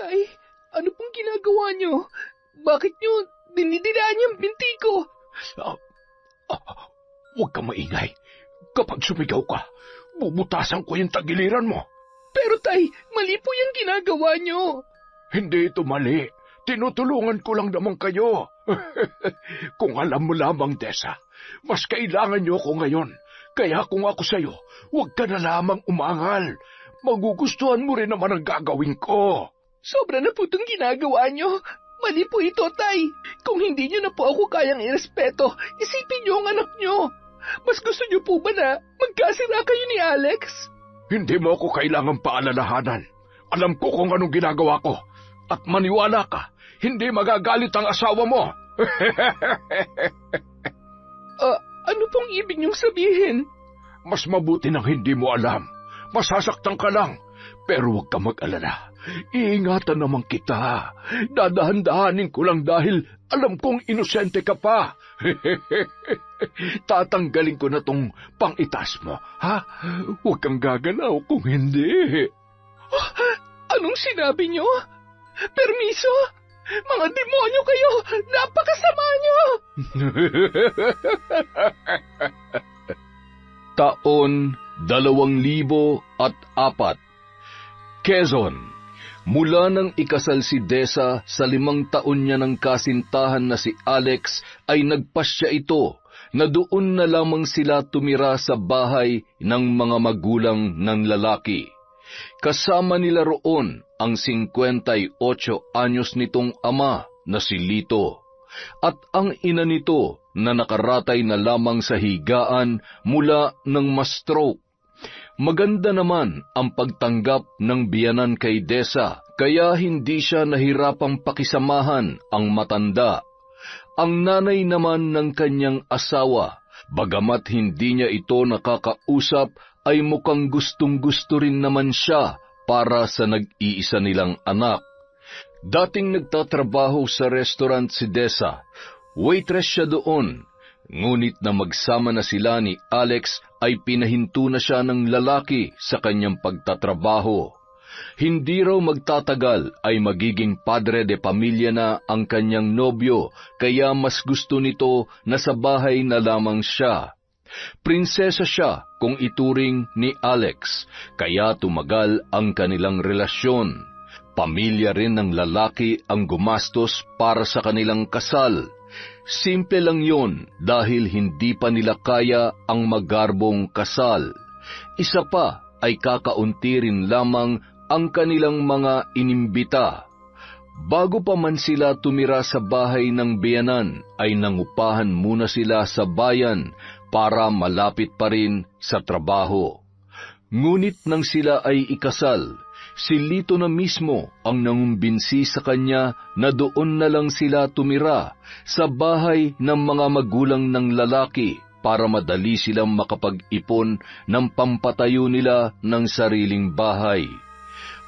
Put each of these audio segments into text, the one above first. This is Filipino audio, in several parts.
Tay, ano pong ginagawa niyo? Bakit niyo dinidilaan yung binti ko? Ah, Huwag kang maingay. Kapag sumigaw ka, bubutasan ko yung tagiliran mo. Pero Tay, mali po yung ginagawa niyo. Hindi ito mali. Tinutulungan ko lang naman kayo. Kung alam mo lamang, Desa, mas kailangan niyo ako ngayon. Kaya kung ako sa'yo, huwag ka na lamang umangal. Magugustuhan mo rin naman ang gagawin ko. Sobra na po itong ginagawa niyo. Mali po ito, Tay. Kung hindi niyo na po ako kayang irespeto, isipin niyo ang anak niyo. Mas gusto niyo po ba na magkasira kayo ni Alex? Hindi mo ako kailangang paalalahanan. Alam ko kung anong ginagawa ko. At maniwala ka, hindi magagalit ang asawa mo. Ano pong ibig niyong sabihin? Mas mabuti nang hindi mo alam. Masasaktan ka lang. Pero huwag ka mag-alala. Iingatan naman kita. Dadahan-dahanin ko lang dahil alam kong inosente ka pa. Tatanggalin ko na tong pang-itas mo, ha? Huwag kang gagalaw kung hindi. Anong sinabi niyo? Permiso? Mga demonyo kayo! Napakasama niyo! Taon 2004. Quezon. Mula nang ikasal si Desa sa 5 taon niya ng kasintahan na si Alex, ay nagpasya ito na doon na lamang sila tumira sa bahay ng mga magulang ng lalaki. Kasama nila roon ang 58 anyos nitong ama na si Lito, at ang ina nito na nakaratay na lamang sa higaan mula ng ma-stroke. Maganda naman ang pagtanggap ng biyanan kay Desa, kaya hindi siya nahirapang pakisamahan ang matanda. Ang nanay naman ng kanyang asawa, bagamat hindi niya ito nakakausap, ay mukhang gustong-gusto rin naman siya para sa nag-iisa nilang anak. Dating nagtatrabaho sa restaurant si Desa, waitress siya doon. Ngunit na magsama na sila ni Alex ay pinahinto na siya ng lalaki sa kanyang pagtatrabaho. Hindi raw magtatagal ay magiging padre de pamilya na ang kanyang nobyo, kaya mas gusto nito na sa bahay na lamang siya. Prinsesa siya kung ituring ni Alex, kaya tumagal ang kanilang relasyon. Pamilya rin ng lalaki ang gumastos para sa kanilang kasal. Simple lang yon dahil hindi pa nila kaya ang magarbong kasal. Isa pa ay kakaunti rin lamang ang kanilang mga inimbita. Bago pa man sila tumira sa bahay ng biyanan, ay nangupahan muna sila sa bayan para malapit pa rin sa trabaho. Ngunit nang sila ay ikasal, si Lito na mismo ang nangumbinsi sa kanya na doon na lang sila tumira sa bahay ng mga magulang ng lalaki para madali silang makapag-ipon ng pampatayo nila ng sariling bahay.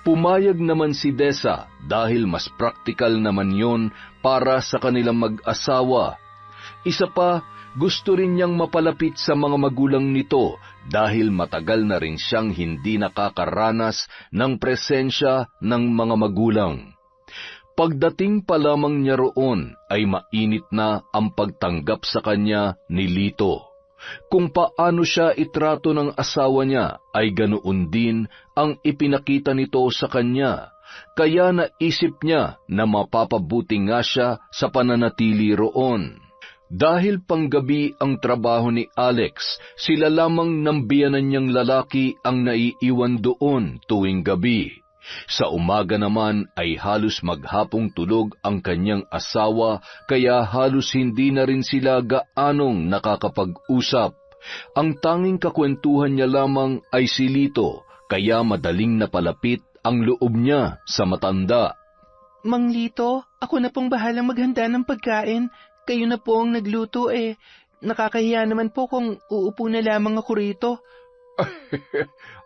Pumayag naman si Desa dahil mas praktikal naman yon para sa kanilang mag-asawa. Isa pa, gusto rin niyang mapalapit sa mga magulang nito dahil matagal na rin siyang hindi nakakaranas ng presensya ng mga magulang. Pagdating pa lamang niya roon ay mainit na ang pagtanggap sa kanya ni Lito. Kung paano siya itrato ng asawa niya ay ganoon din ang ipinakita nito sa kanya, kaya naisip niya na mapapabuti nga siya sa pananatili roon. Dahil panggabi ang trabaho ni Alex, sila lamang ng biyanan niyang lalaki ang naiiwan doon tuwing gabi. Sa umaga naman ay halos maghapong tulog ang kanyang asawa, kaya halos hindi na rin sila gaanong nakakapag-usap. Ang tanging kakwentuhan niya lamang ay si Lito, kaya madaling napalapit ang loob niya sa matanda. Mang Lito, ako na pong bahalang maghanda ng pagkain. Kayo na po ang nagluto nakakahiya naman po kung uupo na lamang ako rito.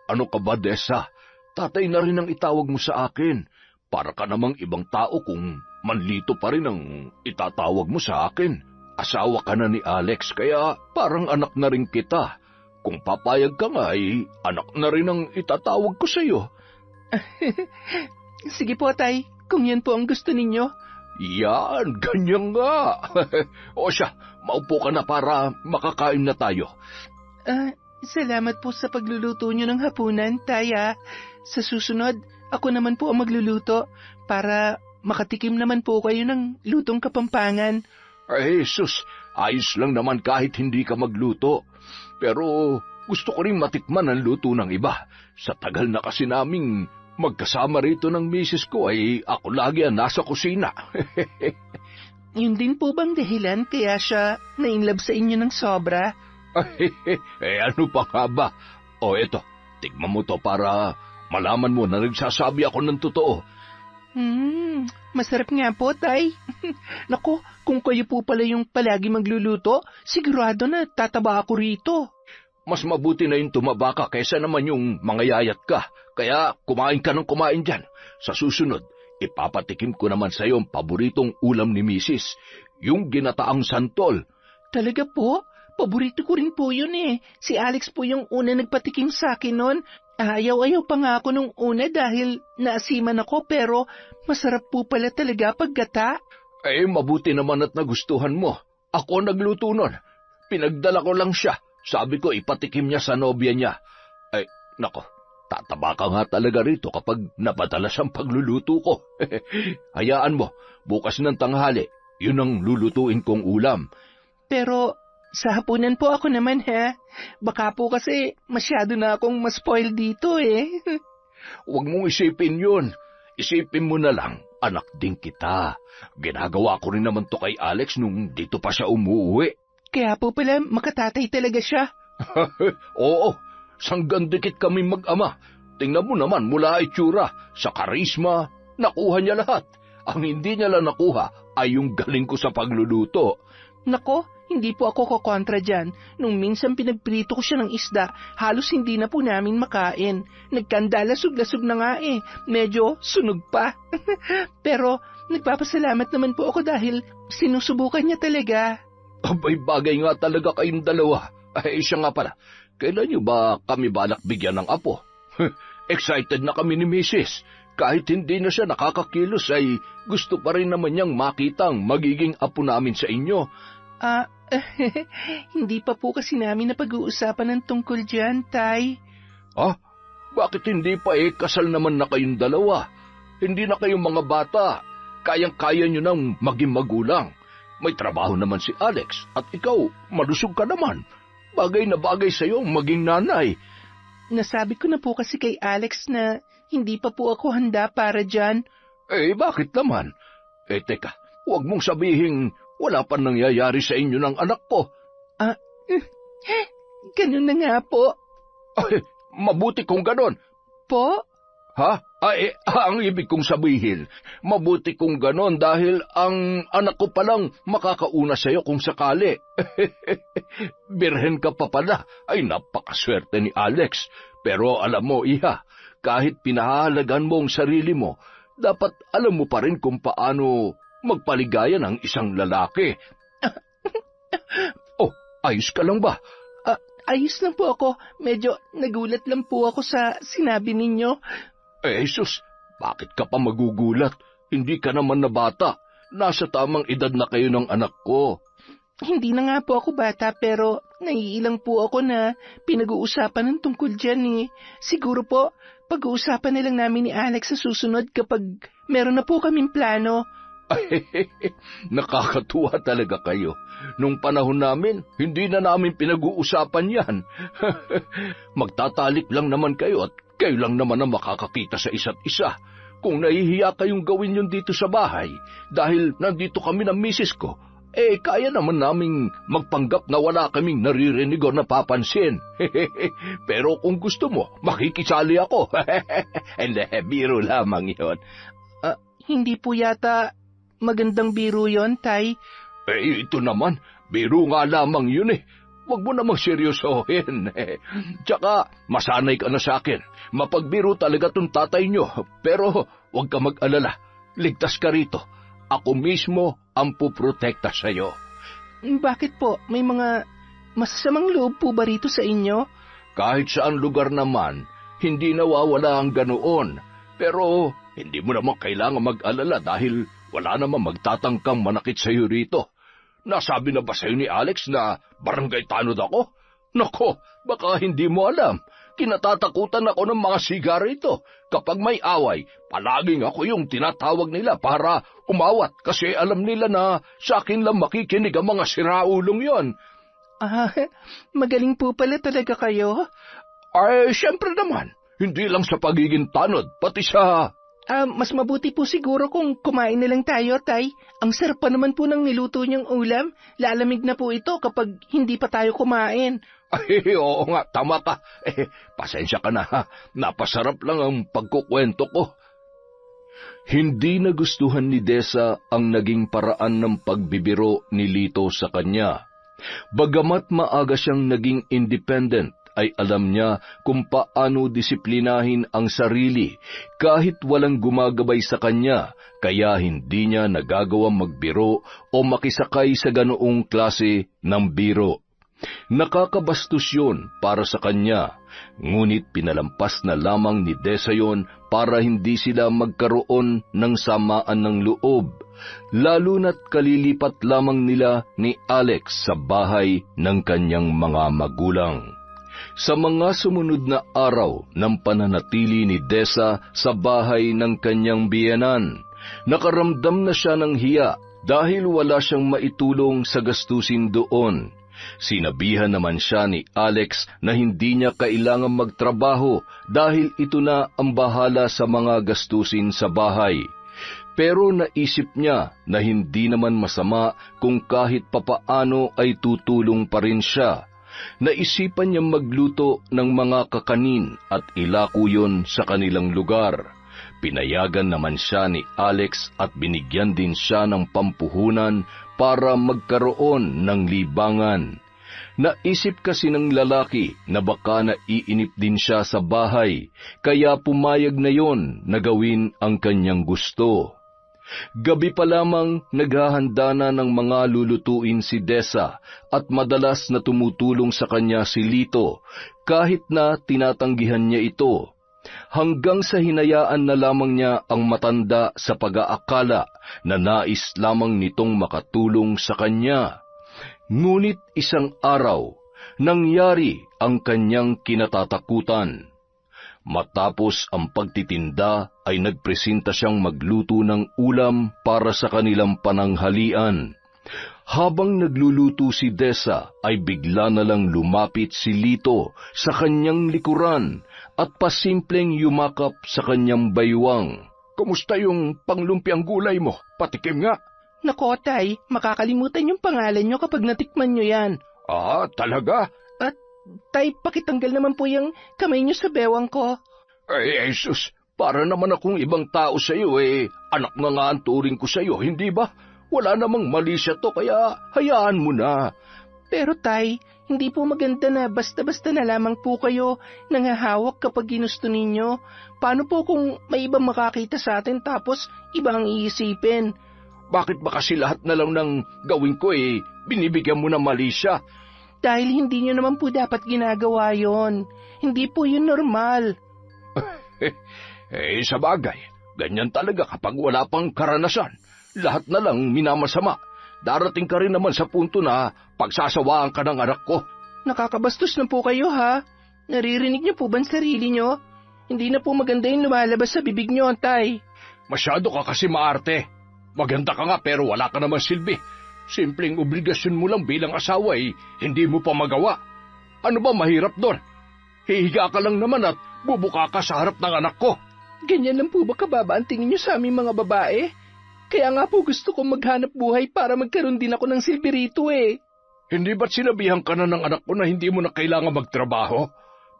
Ano ka ba, Desa? Tatay na rin ang itawag mo sa akin. Para ka namang ibang tao kung Manlito pa rin ang itatawag mo sa akin. Asawa ka na ni Alex, kaya parang anak na rin kita. Kung papayag ka nga, ay anak na rin ang itatawag ko sa iyo. Sige po, Tay. kung yan po ang gusto ninyo. Yan, ganyan nga. O siya, maupo ka na para makakain na tayo. Salamat po sa pagluluto nyo ng hapunan, Tay. Sa susunod, ako naman po ang magluluto para makatikim naman po kayo ng lutong Kapampangan. Ay, Jesus, ayos lang naman kahit hindi ka magluto. Pero gusto ko rin matikman ang luto ng iba. Sa tagal na kasi naming magkasama rito ng misis ko ay ako lagi ang nasa kusina. Yun din po bang dahilan kaya siya na-inlove sa inyo ng sobra? Ano pa nga ba? O eto, tigman mo to para malaman mo na nagsasabi ako ng totoo. Masarap nga po, Tay. Naku, kung kayo po pala yung palagi magluluto, sigurado na tataba ako rito. Mas mabuti na yung tumaba ka kaysa naman yung mangayayat ka. Kaya kumain ka ng kumain dyan. Sa susunod, ipapatikim ko naman sa iyo ang paboritong ulam ni Mrs., yung ginataang santol. Talaga po? Paborito ko rin po yun eh. Si Alex po yung una nagpatikim sa akin nun. Ayaw-ayaw pa nga ako nung una dahil naasiman ako pero masarap po pala talaga paggata. Mabuti naman at nagustuhan mo. Ako nagluto nun. Pinagdala ko lang siya. Sabi ko ipatikim niya sa nobya niya. Nako, tataba ka nga talaga rito kapag napadalas ang pagluluto ko. Hayaan mo, bukas ng tanghali, yun ang lulutuin kong ulam. Pero sa hapunan po ako naman ha. Baka po kasi masyado na akong ma-spoil dito eh. Huwag mong isipin yun. Isipin mo na lang, anak din kita. Ginagawa ko rin naman to kay Alex nung dito pa siya umuwi. Kaya po pala makatatay talaga siya. Oo, sanggandikit kami mag-ama. Tingnan mo naman mula itsura, sa karisma, nakuha niya lahat. Ang hindi niya lang nakuha ay yung galing ko sa pagluluto. Nako, hindi po ako kokontra dyan. Nung minsan pinagprito ko siya ng isda, halos hindi na po namin makain. Nagkandala-sug-lasug na nga eh. Medyo sunog pa. Pero nagpapasalamat naman po ako dahil sinusubukan niya talaga. Abay, bagay nga talaga kayong dalawa. Siya nga pala, kailan niyo ba kami balak bigyan ng apo? Excited na kami ni Mrs. Kahit hindi na siya nakakakilos ay gusto pa rin naman niyang makitang magiging apo namin sa inyo. Hindi pa po kasi namin napag-uusapan ng tungkol dyan, Tay. Bakit hindi pa kasal naman na kayong dalawa? Hindi na kayong mga bata. Kayang-kaya niyo nang maging magulang. May trabaho naman si Alex at ikaw, malusog ka naman. Bagay na bagay sa iyo maging nanay. Nasabi ko na po kasi kay Alex na hindi pa po ako handa para dyan. Bakit naman? Teka, huwag mong sabihin wala pa nangyayari sa inyo ng anak ko. Ganun na nga po. Mabuti kung ganon. Po? Ang ibig kong sabihin, mabuti kung ganon dahil ang anak ko palang makakauna sa'yo kung sakali. Birhen ka pa pala, ay napakaswerte ni Alex. Pero alam mo, Iha, kahit pinahahalagan mo ang sarili mo, dapat alam mo pa rin kung paano magpaligaya ng isang lalaki. Ayos ka lang ba? Ayos lang po ako. Medyo nagulat lang po ako sa sinabi ninyo. Jesus, bakit ka pa magugulat? Hindi ka naman na bata. Nasa tamang edad na kayo ng anak ko. Hindi na nga po ako bata pero naiilang po ako na pinag-uusapan ng tungkol dyan eh. Siguro po, pag-uusapan na lang namin ni Alex sa susunod kapag meron na po kaming plano. Nakakatuwa talaga kayo. Nung panahon namin, hindi na namin pinag-uusapan yan. Magtatalik lang naman kayo at kayo lang naman ang makakakita sa isa't isa. Kung nahihiya kayong gawin yun dito sa bahay, dahil nandito kami ng misis ko, kaya naman naming magpanggap na wala kaming naririnig o napapansin. Pero kung gusto mo, makikisali ako. Biro lamang yun. Hindi po yata magandang biro yon, Tay. Ito naman, biro nga lamang yun eh. Huwag mo namang seryosohin. Tsaka, masanay ka na sa akin. Mapagbiro talaga tong tatay nyo. Pero, huwag ka mag-alala. Ligtas ka rito. Ako mismo ang puprotekta sa'yo. Bakit po? May mga masasamang loob po ba rito sa inyo? Kahit saan lugar naman, hindi nawawala ang ganoon. Pero hindi mo naman kailangan mag-alala dahil wala naman magtatangkang manakit sa iyo rito. Nasabi na ba sa'yo ni Alex na barangay tanod ako? Nako, baka hindi mo alam. Kinatatakutan ako ng mga siga rito. Kapag may away, palaging ako yung tinatawag nila para umawat kasi alam nila na sa akin lang makikinig ang mga siraulong yon. Magaling po pala talaga kayo. Ay, syempre naman. Hindi lang sa pagiging tanod, pati sa... Mas mabuti po siguro kung kumain na lang tayo, Tay. Ang sarap pa naman po ng niluto niyang ulam. Lalamig na po ito kapag hindi pa tayo kumain. Ay, oo nga, tama ka. Pasensya ka na ha. Napasarap lang ang pagkukwento ko. Hindi nagustuhan ni Desa ang naging paraan ng pagbibiro ni Lito sa kanya. Bagamat maaga siyang naging independent, ay alam niya kung paano disiplinahin ang sarili kahit walang gumagabay sa kanya, kaya hindi niya nagagawang magbiro o makisakay sa ganoong klase ng biro. Nakakabastos yun para sa kanya, ngunit pinalampas na lamang ni Desa yon para hindi sila magkaroon ng samaan ng loob, lalo na't kalilipat lamang nila ni Alex sa bahay ng kanyang mga magulang. Sa mga sumunod na araw ng pananatili ni Desa sa bahay ng kanyang biyenan, nakaramdam na siya ng hiya dahil wala siyang maitulong sa gastusin doon. Sinabihan naman siya ni Alex na hindi niya kailangang magtrabaho dahil ito na ang bahala sa mga gastusin sa bahay. Pero naisip niya na hindi naman masama kung kahit papaano ay tutulong pa rin siya. Naisipan niyang magluto ng mga kakanin at ilako yon sa kanilang lugar. Pinayagan naman siya ni Alex at binigyan din siya ng pampuhunan para magkaroon ng libangan. Naisip kasi ng lalaki na baka naiinip din siya sa bahay, kaya pumayag na yon na gawin ang kanyang gusto. Gabi pa lamang naghahanda na ng mga lulutuin si Desa at madalas na tumutulong sa kanya si Lito kahit na tinatanggihan niya ito. Hanggang sa hinayaan na lamang niya ang matanda sa pag-aakala na nais lamang nitong makatulong sa kanya. Ngunit isang araw, nangyari ang kanyang kinatatakutan. Matapos ang pagtitinda ay nagpresenta siyang magluto ng ulam para sa kanilang pananghalian. Habang nagluluto si Desa ay bigla na lang lumapit si Lito sa kanyang likuran at pasimpleng yumakap sa kanyang baywang. Kumusta yung panglumpiang gulay mo? Patikim nga. Nako, Tay, makakalimutan yung pangalan nyo kapag natikman nyo yan. Talaga? Tay, pakitanggal naman po yung kamay niyo sa bewang ko. Ay, Jesus, para naman akong ibang tao sa iyo anak na nga ang turing ko sa iyo, hindi ba? Wala namang mali siya to, kaya hayaan mo na. Pero Tay, hindi po maganda na basta-basta na lamang po kayo nangahawak kapag ginusto ninyo. Paano po kung may ibang makakita sa atin tapos iba ang iisipin? Bakit ba kasi lahat na lang ng gawin ko binibigyan mo na mali siya? Dahil hindi nyo naman po dapat ginagawa yon. Hindi po yun normal. Sa bagay, ganyan talaga kapag wala pang karanasan. Lahat na lang minamasama. Darating ka rin naman sa punto na pagsasawaan ka ng anak ko. Nakakabastos na po kayo, ha? Naririnig niyo po ba ang sarili nyo? Hindi na po maganda yung lumalabas sa bibig nyo, Tay. Masyado ka kasi maarte. Maganda ka nga pero wala ka naman silbi. Simpleng obligasyon mo lang bilang asawa hindi mo pa magawa. Ano ba mahirap doon? Hihiga ka lang naman at bubuka ka sa harap ng anak ko. Ganyan lang po ba kababa ang tingin nyo sa aming mga babae? Kaya nga po gusto kong maghanap buhay para magkaroon din ako ng silbi rito Hindi ba't sinabihan ka na ng anak ko na hindi mo na kailangan magtrabaho?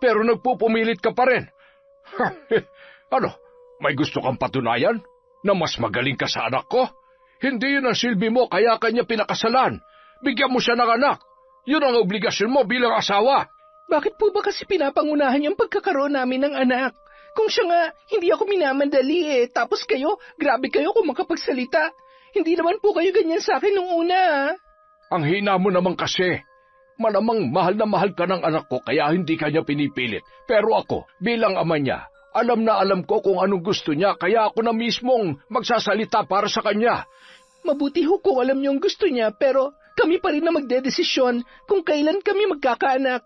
Pero nagpupumilit ka pa rin. Ano, may gusto kang patunayan? Na mas magaling ka sa anak ko? Hindi yun ang silbi mo, kaya kanya pinakasalan. Bigyan mo siya ng anak. Yun ang obligasyon mo bilang asawa. Bakit po ba kasi pinapangunahan yung pagkakaroon namin ng anak? Kung siya nga, hindi ako minamadali Tapos kayo, grabe kayo kung makapagsalita. Hindi naman po kayo ganyan sa akin nung una. Ang hina mo naman kasi. Malamang mahal na mahal ka ng anak ko kaya hindi kanya pinipilit. Pero ako, bilang ama niya, Alam na alam ko kung anong gusto niya, kaya ako na mismong magsasalita para sa kanya. Mabuti ho kung alam niyo ang gusto niya, pero kami pa rin na magdedesisyon kung kailan kami magkakaanak.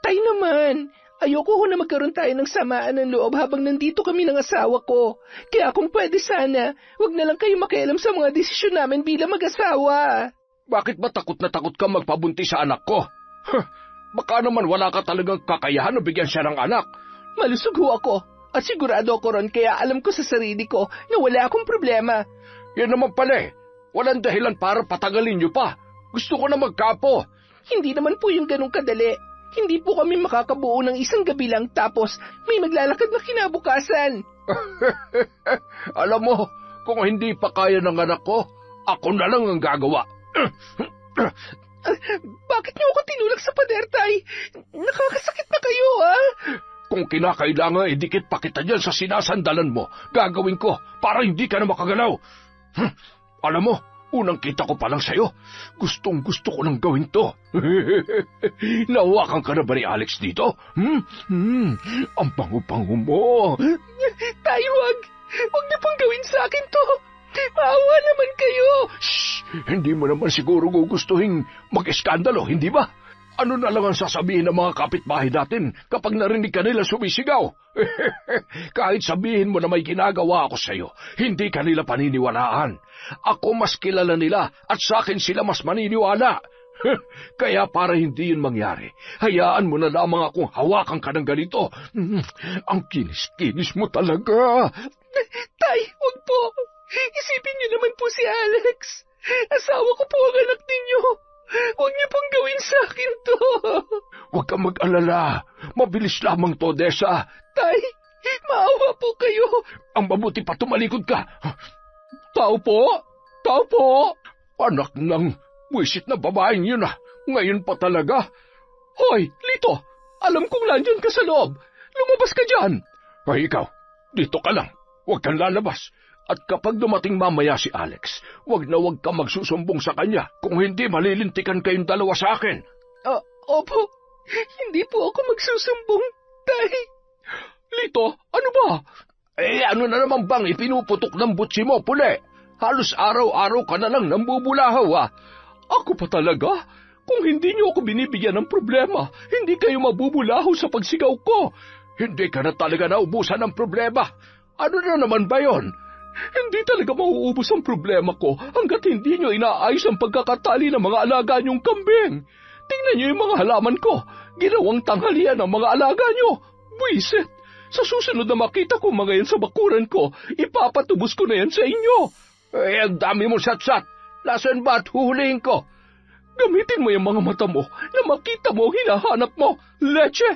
Tay naman, ayoko ho na magkaroon tayo ng samaan ng loob habang nandito kami ng asawa ko. Kaya kung pwede sana, wag na lang kayo makialam sa mga desisyon namin bilang mag-asawa. Bakit ba takot na takot ka magpabuntis sa anak ko? Baka naman wala ka talagang kakayahan na bigyan siya ng anak. Malusog ho ako, at sigurado ako ron, kaya alam ko sa sarili ko na wala akong problema. Yan naman pala eh. Walang dahilan para patagalin niyo pa. Gusto ko na magkapo. Hindi naman po yung ganong kadali. Hindi po kami makakabuo ng isang gabi lang tapos may maglalakad na kinabukasan. Alam mo, kung hindi pa kaya ng anak ko, ako na lang ang gagawa. Bakit niyo ako tinulak sa pader, Tay? Nakakasakit na kayo, ha? Kung kinakailangan, idikit pa kita dyan sa sinasandalan mo. Gagawin ko para hindi ka na makagalaw. Alam mo, unang kita ko pa lang sa'yo. Gustong gusto ko nang gawin to. Nahawakan ka na ba ni Alex dito? Ang bango-bango mo. Tay, wag. Wag niyo pang gawin sa akin to. Maawa naman kayo. Shh! Hindi mo naman siguro gugustuhin mag-eskandalo, hindi ba? Ano na lang ang sasabihin ng mga kapitbahay natin kapag narinig ka nila sumisigaw? Kahit sabihin mo na may ginagawa ako sa'yo, hindi ka nila paniniwalaan. Ako mas kilala nila at sa akin sila mas maniniwala. Kaya para hindi yun mangyari, hayaan mo na lamang akong hawakan ka ng ganito. Ang kinis-kinis mo talaga. Tay, wag po. Isipin niyo naman po si Alex. Asawa ko po ang anak ninyo. Huwag niyo pong gawin sa akin to. Huwag kang mag-alala. Mabilis lamang to, Desa. Tay, maawa po kayo. Ang mabuti pa tumalikod ka. Tao po? Tao po? Anak ng wisit na babaeng yun ah. Ngayon pa talaga. Hoy, Lito, alam kong nandyan ka sa loob. Lumabas ka dyan. Ay, ikaw, dito ka lang. Huwag kang lalabas. At kapag dumating mamaya si Alex, wag na wag ka magsusumbong sa kanya. Kung hindi, malilintikan kayong dalawa sa akin. Opo, hindi po ako magsusumbong, Tay. Lito, ano ba? Ano na naman bang ipinuputok ng butsi mo, Pule? Halos araw-araw ka na lang nambubulahaw, ah. Ako pa talaga? Kung hindi niyo ako binibigyan ng problema, hindi kayo mabubulahaw sa pagsigaw ko. Hindi ka na talaga naubusan ng problema. Ano na naman ba yon? Hindi talaga mauubos ang problema ko hanggat hindi nyo inaayos ang pagkakatali ng mga alaga nyong kambing. Tingnan nyo yung mga halaman ko. Ginawang tanghalian ng mga alaga nyo. Buisit! Sa susunod na makita ko mga yan sa bakuran ko, ipapatubos ko na yan sa inyo. Ang dami mo satsat. Nasaan ba at huhulihin ko? Gamitin mo yung mga mata mo na makita mo hinahanap mo. Leche!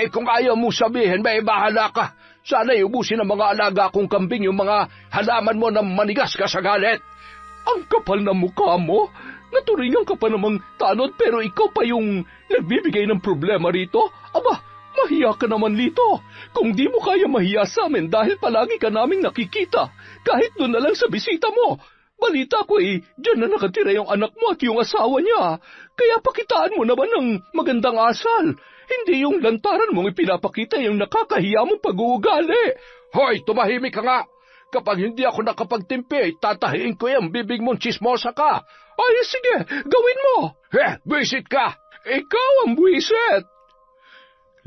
Kung ayaw mo sabihin, may bahala ka. Sana iubusin ng mga alaga kong kambing yung mga halaman mo na manigas ka sa galit. Ang kapal na mukha mo. Naturingan ka pa namang tanod pero ikaw pa yung nagbibigay ng problema rito. Aba, mahiya ka naman, Lito. Kung di mo kaya mahiya sa amin dahil palagi ka naming nakikita, kahit doon na lang sa bisita mo. Balita ko dyan na nakatira yung anak mo at yung asawa niya. Kaya pakitaan mo naman ng magandang asal. Hindi yung lantaran mong ipinapakita yung nakakahiya mong pag-uugali. Hoy, tumahimik ka nga! Kapag hindi ako nakapagtimpi, tatahiin ko yung bibig mong chismosa ka. Ay, sige, gawin mo! Buisit ka! Ikaw ang buisit!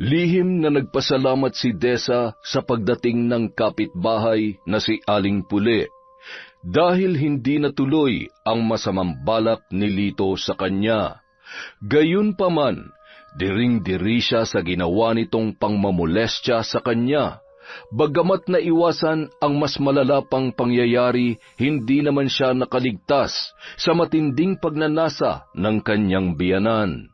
Lihim na nagpasalamat si Desa sa pagdating ng kapitbahay na si Aling Pule, dahil hindi natuloy ang masamang balak ni Lito sa kanya. Gayunpaman, diring-diri siya sa ginawa nitong pangmamolestya sa kanya. Bagamat naiwasan ang mas malala pang pangyayari, hindi naman siya nakaligtas sa matinding pagnanasa ng kanyang biyanan.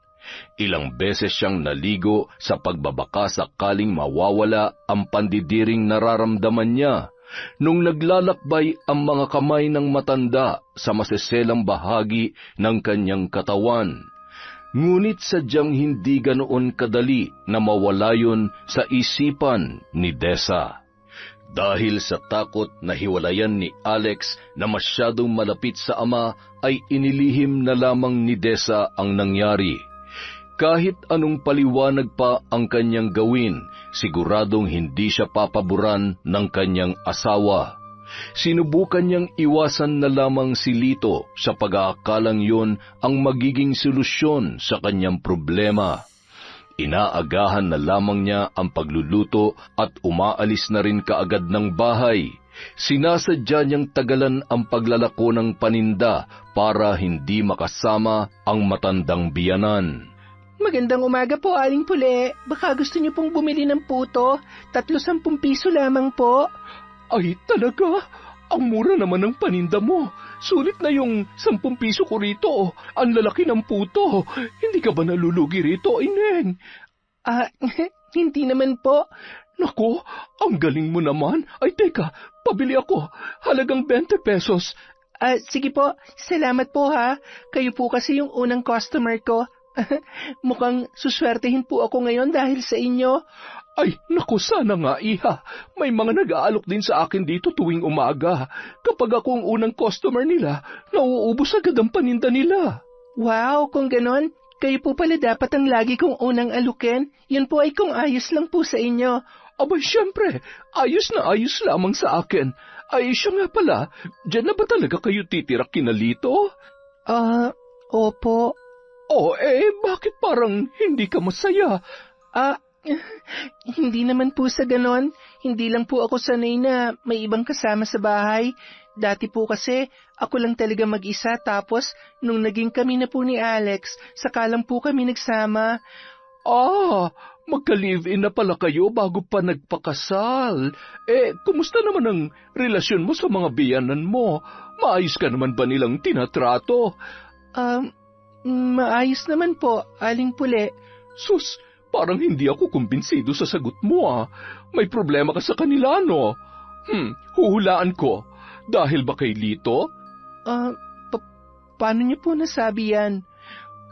Ilang beses siyang naligo sa pagbabaka sakaling mawawala ang pandidiring nararamdaman niya nung naglalakbay ang mga kamay ng matanda sa maseselang bahagi ng kanyang katawan. Ngunit sadyang hindi ganoon kadali na mawala yun sa isipan ni Desa. Dahil sa takot na hiwalayan ni Alex na masyadong malapit sa ama, ay inilihim na lamang ni Desa ang nangyari. Kahit anong paliwanag pa ang kanyang gawin, siguradong hindi siya papaboran ng kanyang asawa. Sinubukan niyang iwasan na lamang si Lito sa pag-aakalang yun ang magiging solusyon sa kanyang problema. Inaagahan na lamang niya ang pagluluto at umaalis na rin kaagad ng bahay. Sinasadya niyang tagalan ang paglalako ng paninda para hindi makasama ang matandang biyanan. Magandang umaga po, Aling Pule. Baka gusto niyo pong bumili ng puto. 30 piso lamang po. Ay, talaga? Ang mura naman ng paninda mo. Sulit na yung 10 piso ko rito. Ang lalaki ng puto. Hindi ka ba nalulugi rito, Ineng? Hindi naman po. Naku, ang galing mo naman. Ay, teka, pabili ako. Halagang 20 pesos. Sige po, salamat po ha. Kayo po kasi yung unang customer ko. Mukhang suswertehin po ako ngayon dahil sa inyo. Ay, naku, sana nga, Iha. May mga nag-aalok din sa akin dito tuwing umaga. Kapag ako ang unang customer nila, nauubos agad ang paninda nila. Wow, kung ganon, kayo po pala dapat ang lagi kong unang alukin. Yun po ay kung ayos lang po sa inyo. Abay, syempre, ayos na ayos lamang sa akin. Ay, siya nga pala, dyan na ba talaga kayo titira kinalito? Opo. Bakit parang hindi ka masaya? Hindi naman po sa ganon. Hindi lang po ako sanay na may ibang kasama sa bahay. Dati po kasi, ako lang talaga mag-isa tapos nung naging kami na po ni Alex, saka lang po kami nagsama. Magka-live-in na pala kayo bago pa nagpakasal. Kumusta naman ang relasyon mo sa mga biyanan mo? Maayos ka naman ba nilang tinatrato? Maayos naman po, Aling Pule. Sus, parang hindi ako kumbinsido sa sagot mo May problema ka sa kanila, no? Huhulaan ko. Dahil ba kay Lito? Paano niyo po nasabi yan?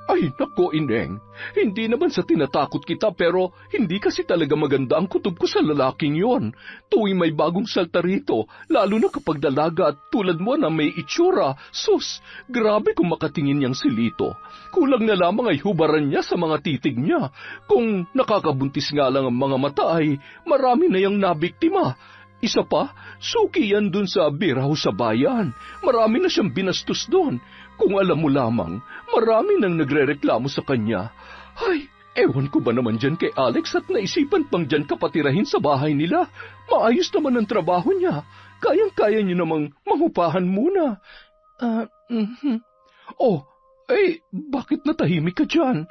Ay, nako, Ineng. Hindi naman sa tinatakot kita pero hindi kasi talaga maganda ang kutob ko sa lalaking yon. Tuwing may bagong salta rito, lalo na kapag dalaga at tulad mo na may itsura. Sus, grabe kung makatingin niyang si Lito. Kulang na lamang ay hubaran niya sa mga titig niya. Kung nakakabuntis nga lang ang mga mata ay marami na yang nabiktima. Isa pa, suki yan dun sa biraho sa bayan. Marami na siyang binastos doon. Kung alam mo lamang, marami nang nagrereklamo sa kanya. Ay, ewan ko ba naman dyan kay Alex at naisipan pang dyan kapatirahin sa bahay nila. Maayos naman ang trabaho niya. Kayang-kaya niyo namang mangupahan muna. Bakit natahimik ka dyan?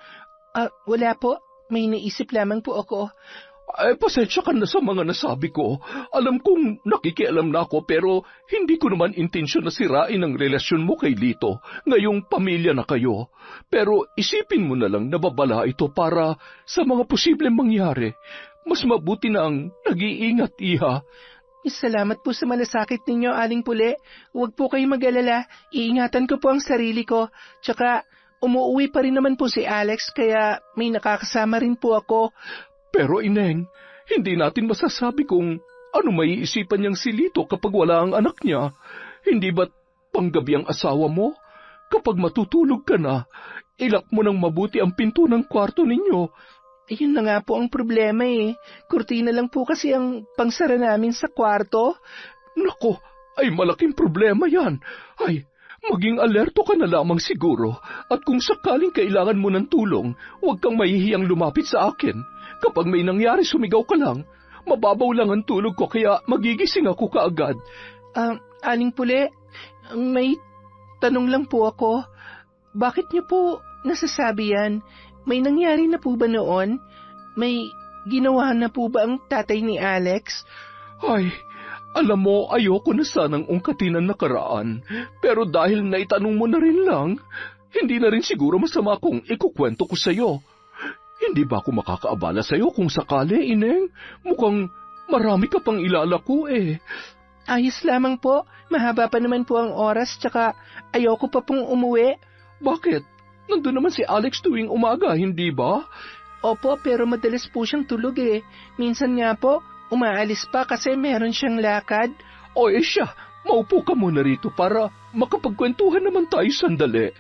Wala po. May naisip lamang po ako. Pasensya ka na sa mga nasabi ko. Alam kong nakikialam na ako pero hindi ko naman intensyon na sirain ang relasyon mo kay Lito. Ngayong pamilya na kayo. Pero isipin mo na lang na babala ito para sa mga posibleng mangyari. Mas mabuti na ang nag-iingat, Iha. Salamat po sa malasakit ninyo, Aling Pule. Huwag po kayong mag-alala. Iingatan ko po ang sarili ko. Tsaka umuwi pa rin naman po si Alex kaya may nakakasama rin po ako. Pero Ineng, hindi natin masasabi kung ano maiisipan niyang si Lito kapag wala ang anak niya. Hindi ba't panggabi ang asawa mo? Kapag matutulog ka na, ilak mo ng mabuti ang pinto ng kwarto ninyo. Yun na nga po ang problema Kurtina lang po kasi ang pangsara namin sa kwarto. Nako, ay malaking problema yan. Ay, maging alerto ka na lamang siguro. At kung sakaling kailangan mo ng tulong, huwag kang mahihiyang lumapit sa akin. Kapag may nangyari, sumigaw ka lang. Mababaw lang ang tulog ko kaya magigising ako kaagad. Aling Pule, may tanong lang po ako. Bakit niyo po nasasabi yan? May nangyari na po ba noon? May ginawa na po ba ang tatay ni Alex? Ay, alam mo, ayoko na sanang ungkatin ang nakaraan. Pero dahil naitanong mo na rin lang, hindi na rin siguro masama kung ikukwento ko sa'yo. Hindi ba ako makakaabala sa'yo kung sakali, Ineng? Mukhang marami ka pang ilalako Ayos lamang po. Mahaba pa naman po ang oras, tsaka ayoko pa pong umuwi. Bakit? Nandun naman si Alex tuwing umaga, hindi ba? Opo, pero madalas po siyang tulog Minsan nga po, umaalis pa kasi meron siyang lakad. Siya, maupo ka muna rito para makapagkwentuhan naman tayo sandali.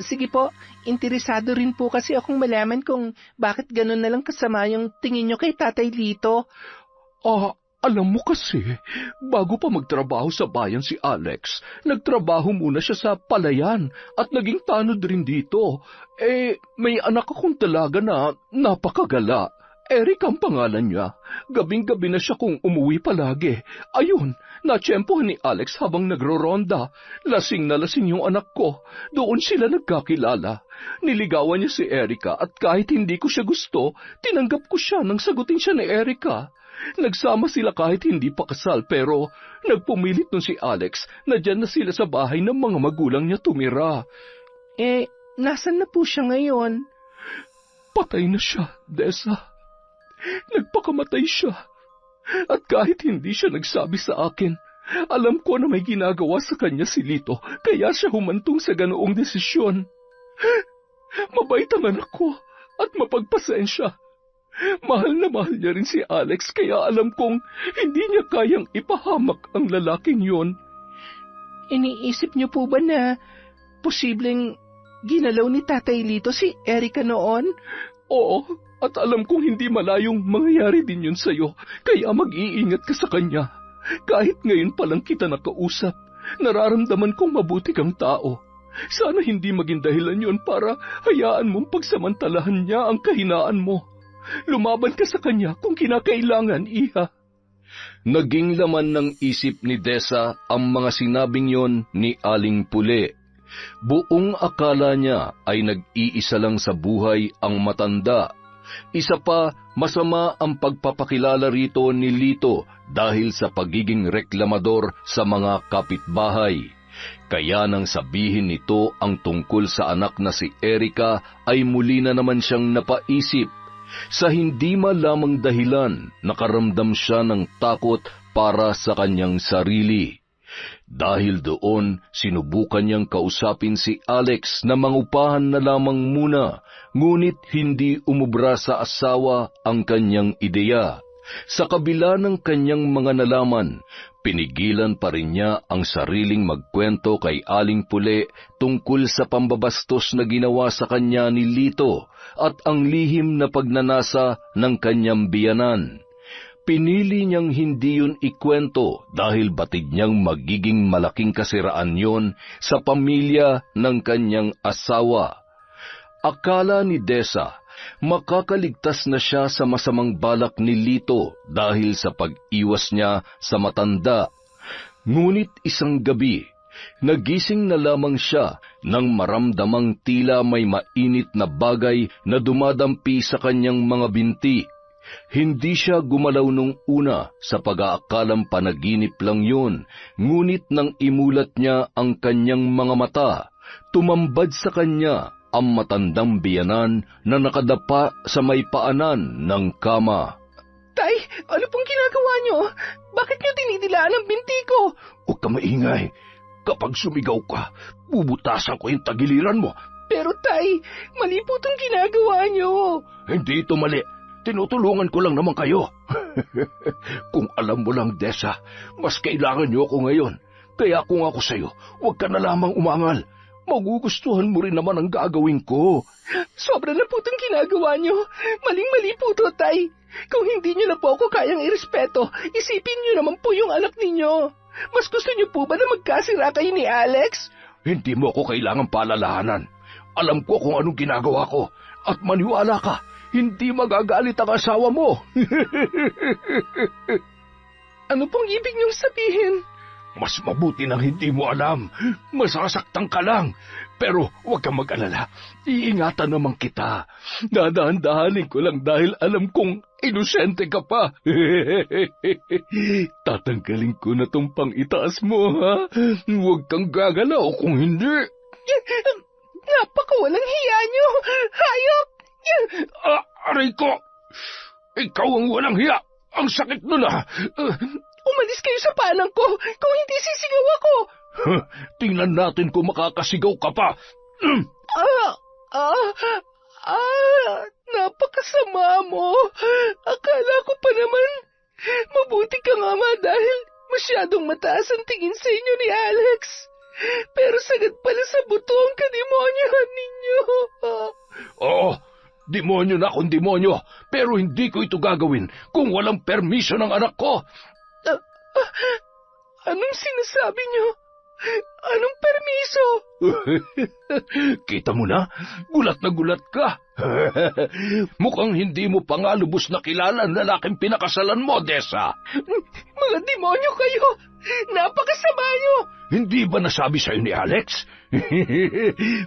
Sige po, interesado rin po kasi akong malaman kung bakit ganun na lang kasama yung tingin nyo kay Tatay Lito. Alam mo kasi, bago pa magtrabaho sa bayan si Alex, nagtrabaho muna siya sa palayan at naging tanod rin dito. May anak akong dalaga na napakagala. Eric ang pangalan niya. Gabing-gabi na siya kung umuwi palagi. Ayun, natsyempohan ni Alex habang nagro-ronda. Lasing na lasing yung anak ko. Doon sila nagkakilala. Niligawan niya si Erica at kahit hindi ko siya gusto, tinanggap ko siya nang sagutin siya ni Erica. Nagsama sila kahit hindi pa kasal pero nagpumilit nun si Alex na dyan na sila sa bahay ng mga magulang niya tumira. Nasan na po siya ngayon? Patay na siya, Desa. Nagpakamatay siya. At kahit hindi siya nagsabi sa akin, alam ko na may ginagawa sa kanya si Lito, kaya siya humantong sa ganoong desisyon. Mabait ang anak ko at mapagpasensya. Mahal na mahal niya rin si Alex, kaya alam kong hindi niya kayang ipahamak ang lalaking yon. Iniisip niyo po ba na posibleng ginalaw ni Tatay Lito si Erica noon? Oo, at alam kong hindi malayong mangyayari din yun sa'yo, kaya mag-iingat ka sa kanya. Kahit ngayon palang kita nakausap, nararamdaman kong mabuti kang tao. Sana hindi maging dahilan yun para hayaan mong pagsamantalahan niya ang kahinaan mo. Lumaban ka sa kanya kung kinakailangan, iha. Naging laman ng isip ni Desa ang mga sinabing yon ni Aling Pule. Buong akala niya ay nag-iisa lang sa buhay ang matanda. Isa pa, masama ang pagpapakilala rito ni Lito dahil sa pagiging reklamador sa mga kapitbahay. Kaya nang sabihin nito ang tungkol sa anak na si Erica ay muli na naman siyang napaisip. Sa hindi malamang dahilan, nakaramdam siya ng takot para sa kanyang sarili. Dahil doon, sinubukan niyang kausapin si Alex na mangupahan na lamang muna, ngunit hindi umubra sa asawa ang kanyang ideya. Sa kabila ng kanyang mga nalaman, pinigilan pa rin niya ang sariling magkwento kay Aling Pule tungkol sa pambabastos na ginawa sa kanya ni Lito at ang lihim na pagnanasa ng kanyang biyanan. Pinili niyang hindi yun ikwento dahil batid niyang magiging malaking kasiraan yun sa pamilya ng kanyang asawa. Akala ni Desa, makakaligtas na siya sa masamang balak ni Lito dahil sa pag-iwas niya sa matanda. Ngunit isang gabi, nagising na lamang siya nang maramdamang tila may mainit na bagay na dumadampi sa kanyang mga binti. Hindi siya gumalaw nung una sa pag-aakalang panaginip lang yun, ngunit nang imulat niya ang kanyang mga mata, tumambad sa kanya ang matandang biyanan na nakadapa sa may paanan ng kama. Tay, ano pong ginagawa niyo? Bakit niyo dinidilaan ang binti ko? Huwag ka maingay. Kapag sumigaw ka, bubutasan ko yung tagiliran mo. Pero tay, mali po itong ginagawa niyo. Hindi ito mali. Tinutulungan ko lang naman kayo. Kung alam mo lang, Desa, mas kailangan niyo ako ngayon. Kaya kung ako sa'yo, huwag ka na lamang umangal. Magugustuhan mo rin naman ang gagawin ko. Sobra na po itong ginagawa niyo. Maling-mali po ito, tay. Kung hindi niyo na po ako kayang irespeto, isipin niyo naman po yung anak ninyo. Mas gusto niyo po ba na magkasira kayo ni Alex? Hindi mo ako kailangang palalahanan. Alam ko kung anong ginagawa ko. At maniwala ka, hindi magagalit ang asawa mo. Ano pong ibig niyong sabihin? Mas mabuti nang hindi mo alam. Masasaktan ka lang. Pero huwag kang mag-alala. Iingatan naman kita. Dadahan-dahanin ko lang dahil alam kong inosente ka pa. Tatanggalin ko na tong pang-itaas mo, ha? Huwag kang gagalaw kung hindi. Napakawalang hiya niyo. Hayop! Aray ko! Ikaw ang walang hiya! Ang sakit nun, ha! Umalis kayo sa panang ko kung hindi sisigaw ako. Tingnan natin kung makakasigaw ka pa. Napakasama mo. Akala ko pa naman mabuti ka nga dahil masyadong mataas ang tingin sa inyo ni Alex. Pero sagad pala sa buto ang kademonyohan ninyo. Oo, demonyo na kung demonyo, pero hindi ko ito gagawin kung walang permiso ng anak ko. Anong sinasabi niyo? Anong permiso? Kita mo na, gulat na gulat ka. Mukhang hindi mo pa nga lubos na kilala ang lalaking pinakasalan mo, Dessa. Mga demonyo kayo! Napakasama niyo! Hindi ba nasabi sa'yo ni Alex?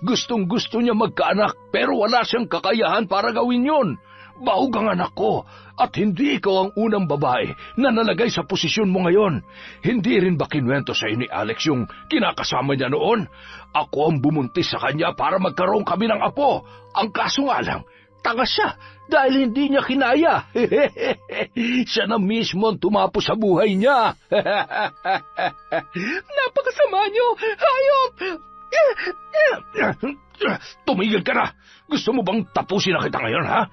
Gustong-gusto niya magkaanak pero wala siyang kakayahan para gawin yon. Baog ang anak ko at hindi ikaw ang unang babae na nalagay sa posisyon mo ngayon. Hindi rin ba kinuwento sa'yo ni Alex yung kinakasama niya noon? Ako ang bumuntis sa kanya para magkaroon kami ng apo. Ang kaso nga lang, tanga siya dahil hindi niya kinaya. Siya na mismo ang tumapo sa buhay niya. Napakasama niyo! Hayop! Tumigil ka na! Gusto mo bang tapusin na kita ngayon, ha?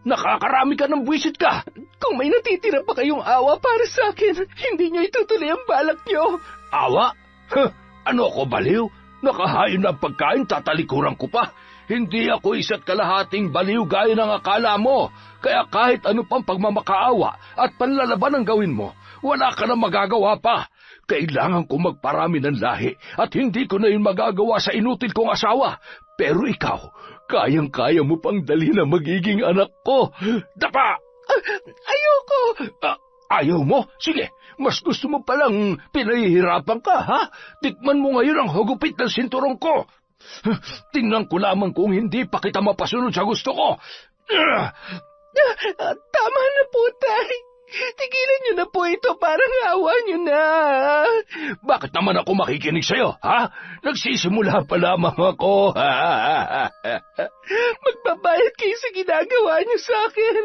Nakakarami ka ng buwisit ka! Kung may natitira pa kayong awa para sa akin, hindi niyo itutuloy ang balak niyo. Awa? Huh, ano ako, baliw? Nakahain na ang pagkain, tatalikuran ko pa. Hindi ako isa't kalahating baliw gaya ng akala mo. Kaya kahit ano pang pagmamakaawa at panlalaban ang gawin mo, wala ka na magagawa pa. Kailangan ko magparami ng lahi at hindi ko na yun magagawa sa inutil kong asawa. Pero ikaw, kayang-kaya mo pang dali na magiging anak ko. Dapa! Ayoko! Ayaw mo? Sige, mas gusto mo palang pinahihirapan ka, ha? Tikman mo ngayon ang hugupit ng sinturong ko. Tingnan ko lamang kung hindi pa kita mapasunod sa gusto ko. Tama na po, Tay. Tigilan niyo na po ito, parang awa niyo na. Bakit naman ako makikinig sa'yo, ha? Nagsisimula pa lamang ako. Magbabayad kayo sa ginagawa niyo sa akin.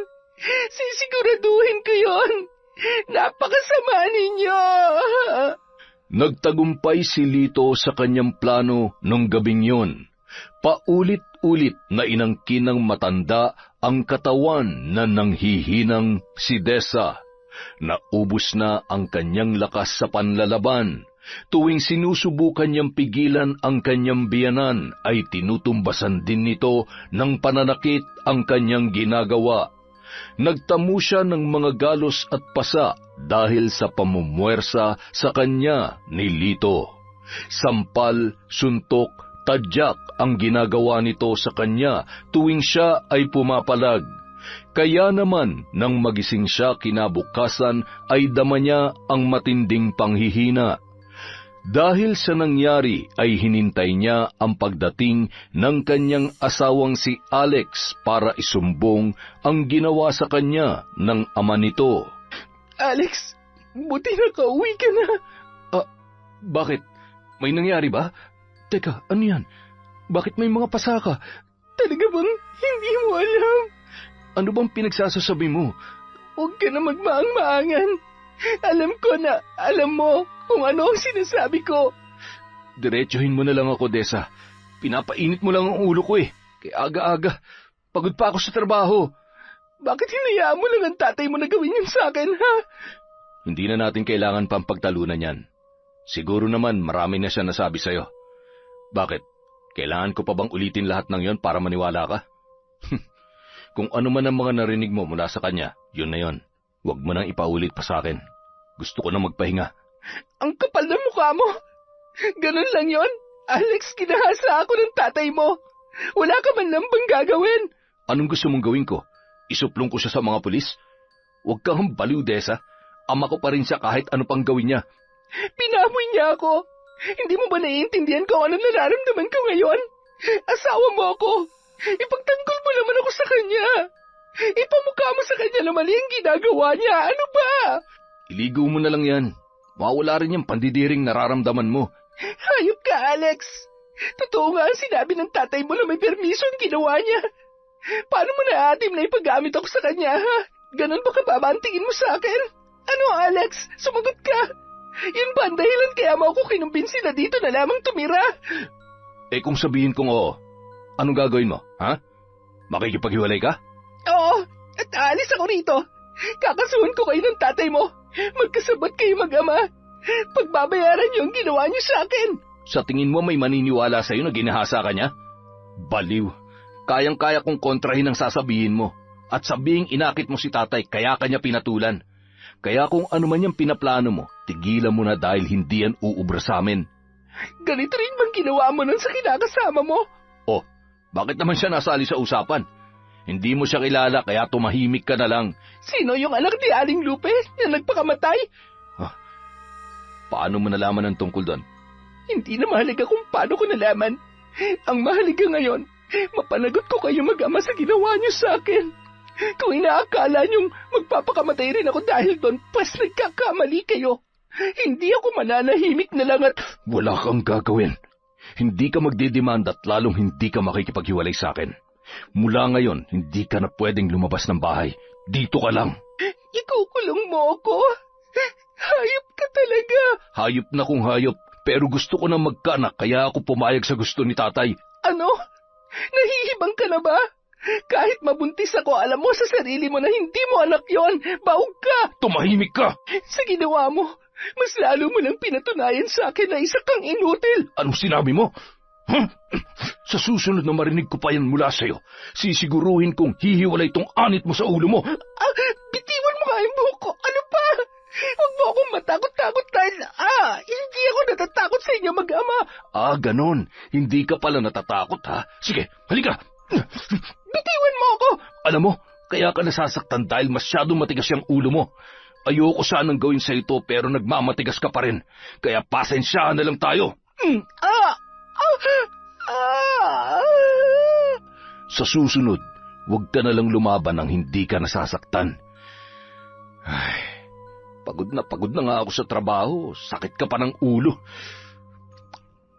Sisiguraduhin ko yon. Napakasama ninyo. Nagtagumpay si Lito sa kanyang plano nung gabing yun. Paulit-ulit na inangkin ng matanda ang katawan na nanghihinang si Dessa. Naubos na ang kanyang lakas sa panlalaban. Tuwing sinusubukan niyang pigilan ang kanyang biyanan, ay tinutumbasan din nito ng pananakit ang kanyang ginagawa. Nagtamo siya ng mga galos at pasa dahil sa pamumuwersa sa kanya ni Lito. Sampal, suntok, tadyak ang ginagawa nito sa kanya tuwing siya ay pumapalag. Kaya naman nang magising siya kinabukasan ay dama niya ang matinding panghihina. Dahil sa nangyari ay hinintay niya ang pagdating ng kanyang asawang si Alex para isumbong ang ginawa sa kanya ng ama nito. Alex, buti na kauwi ka na. Bakit? May nangyari ba? Teka, ano yan? Bakit may mga pasaka? Talaga bang hindi mo alam? Ano bang pinagsasasabi mo? Huwag ka na magmaang-maangan. Alam ko na alam mo kung ano ang sinasabi ko. Diretsuhin mo na lang ako, Dessa. Pinapainit mo lang ang ulo ko eh. Kaya aga-aga. Pagod pa ako sa trabaho. Bakit hinayaan mo lang ang tatay mo na gawin yun sa akin, ha? Hindi na natin kailangan pang pagtalunan yan. Siguro naman marami na siya nasabi sa'yo. Bakit? Kailangan ko pa bang ulitin lahat ng yon para maniwala ka? Kung ano man ang mga narinig mo mula sa kanya, yun na yon. Huwag mo nang ipaulit pa sa akin. Gusto ko na magpahinga. Ang kapal ng mukha mo! Ganun lang yon? Alex, kinahasa ako ng tatay mo. Wala ka man lang bang gagawin? Anong gusto mong gawin ko? Isuplong ko siya sa mga pulis? Huwag kang baliw, Dessa. Ama ko pa rin siya kahit ano pang gawin niya. Pinamoy niya ako. Hindi mo ba naiintindihan kung anong nararamdaman ko ngayon? Asawa mo ako. Ipagtanggol mo naman ako sa kanya. Ipamukha mo sa kanya na mali ang ginagawa niya. Ano ba? Iligo mo na lang yan. Mawala rin yung pandidiring nararamdaman mo. Hayop ka, Alex. Totoo nga ang sinabi ng tatay mo na may permiso ang ginawa niya. Paano mo naatim na ipagamit ako sa kanya, ha? Ganon ba kababantingin mo sa akin? Ano, Alex? Sumagot ka. Yun ba ang dahilan kaya mo ako kinumbinsi na dito na lamang tumira? Eh kung sabihin kong oo, anong gagawin mo, ha? Makikipaghiwalay ka? Oo, at aalis ako rito. Kakasuhan ko kayo ng tatay mo. Magkasabot kayo mag-ama. Pagbabayaran niyo ang ginawa niyo sa akin. Sa tingin mo may maniniwala sa'yo na ginahasa ka niya? Baliw. Kayang-kaya kong kontrahin ang sasabihin mo. At sabihing inakit mo si tatay kaya kanya pinatulan. Kaya kung ano man yung pinaplano mo, tigilan mo na dahil hindi yan uubra sa amin. Ganito rin bang ginawa mo nun sa kinakasama mo? Oh, bakit naman siya nasali sa usapan? Hindi mo siya kilala kaya tumahimik ka na lang. Sino yung anak ni Aling Lupe na nagpakamatay? Paano mo nalaman ang tungkol doon? Hindi na mahalaga kung paano ko nalaman. Ang mahalaga ngayon, mapanagot ko kayo mag-ama sa ginawa niyo sa akin. Kung inaakala niyong magpapakamatay rin ako dahil doon, pas nagkakamali kayo. Hindi ako mananahimik na lang at... Wala kang gagawin. Hindi ka magdidemand at lalong hindi ka makikipaghiwalay sa akin. Mula ngayon, hindi ka na pwedeng lumabas ng bahay. Dito ka lang. Ikukulong mo ako? Hayop ka talaga. Hayop na kung hayop, pero gusto ko na magkaanak kaya ako pumayag sa gusto ni tatay. Ano? Nahihibang ka na ba? Kahit mabuntis ako, alam mo sa sarili mo na hindi mo anak yon. Baog ka! Tumahimik ka! Sa ginawa mo, mas lalo mo lang pinatunayan sa akin na isa kang inutil. Anong sinabi mo? Sa susunod na marinig ko pa yan mula sa'yo, sisiguruhin kong hihiwalay tong anit mo sa ulo mo. Bitiwan mo nga yung buhok ko. Ano pa? Huwag mo akong matakot-takot dahil, hindi ako natatakot sa inyo mag-ama. Ganon. Hindi ka pala natatakot, ha? Sige, halika. Bitiwan mo ako. Alam mo, kaya ka nasasaktan dahil masyadong matigas yung ulo mo. Ayoko sanang gawin sa ito pero nagmamatigas ka pa rin. Kaya pasensyahan na lang tayo. Sa susunod, huwag ka na lang lumaban nang hindi ka nasasaktan. Pagod na nga ako sa trabaho. Sakit ka pa ng ulo.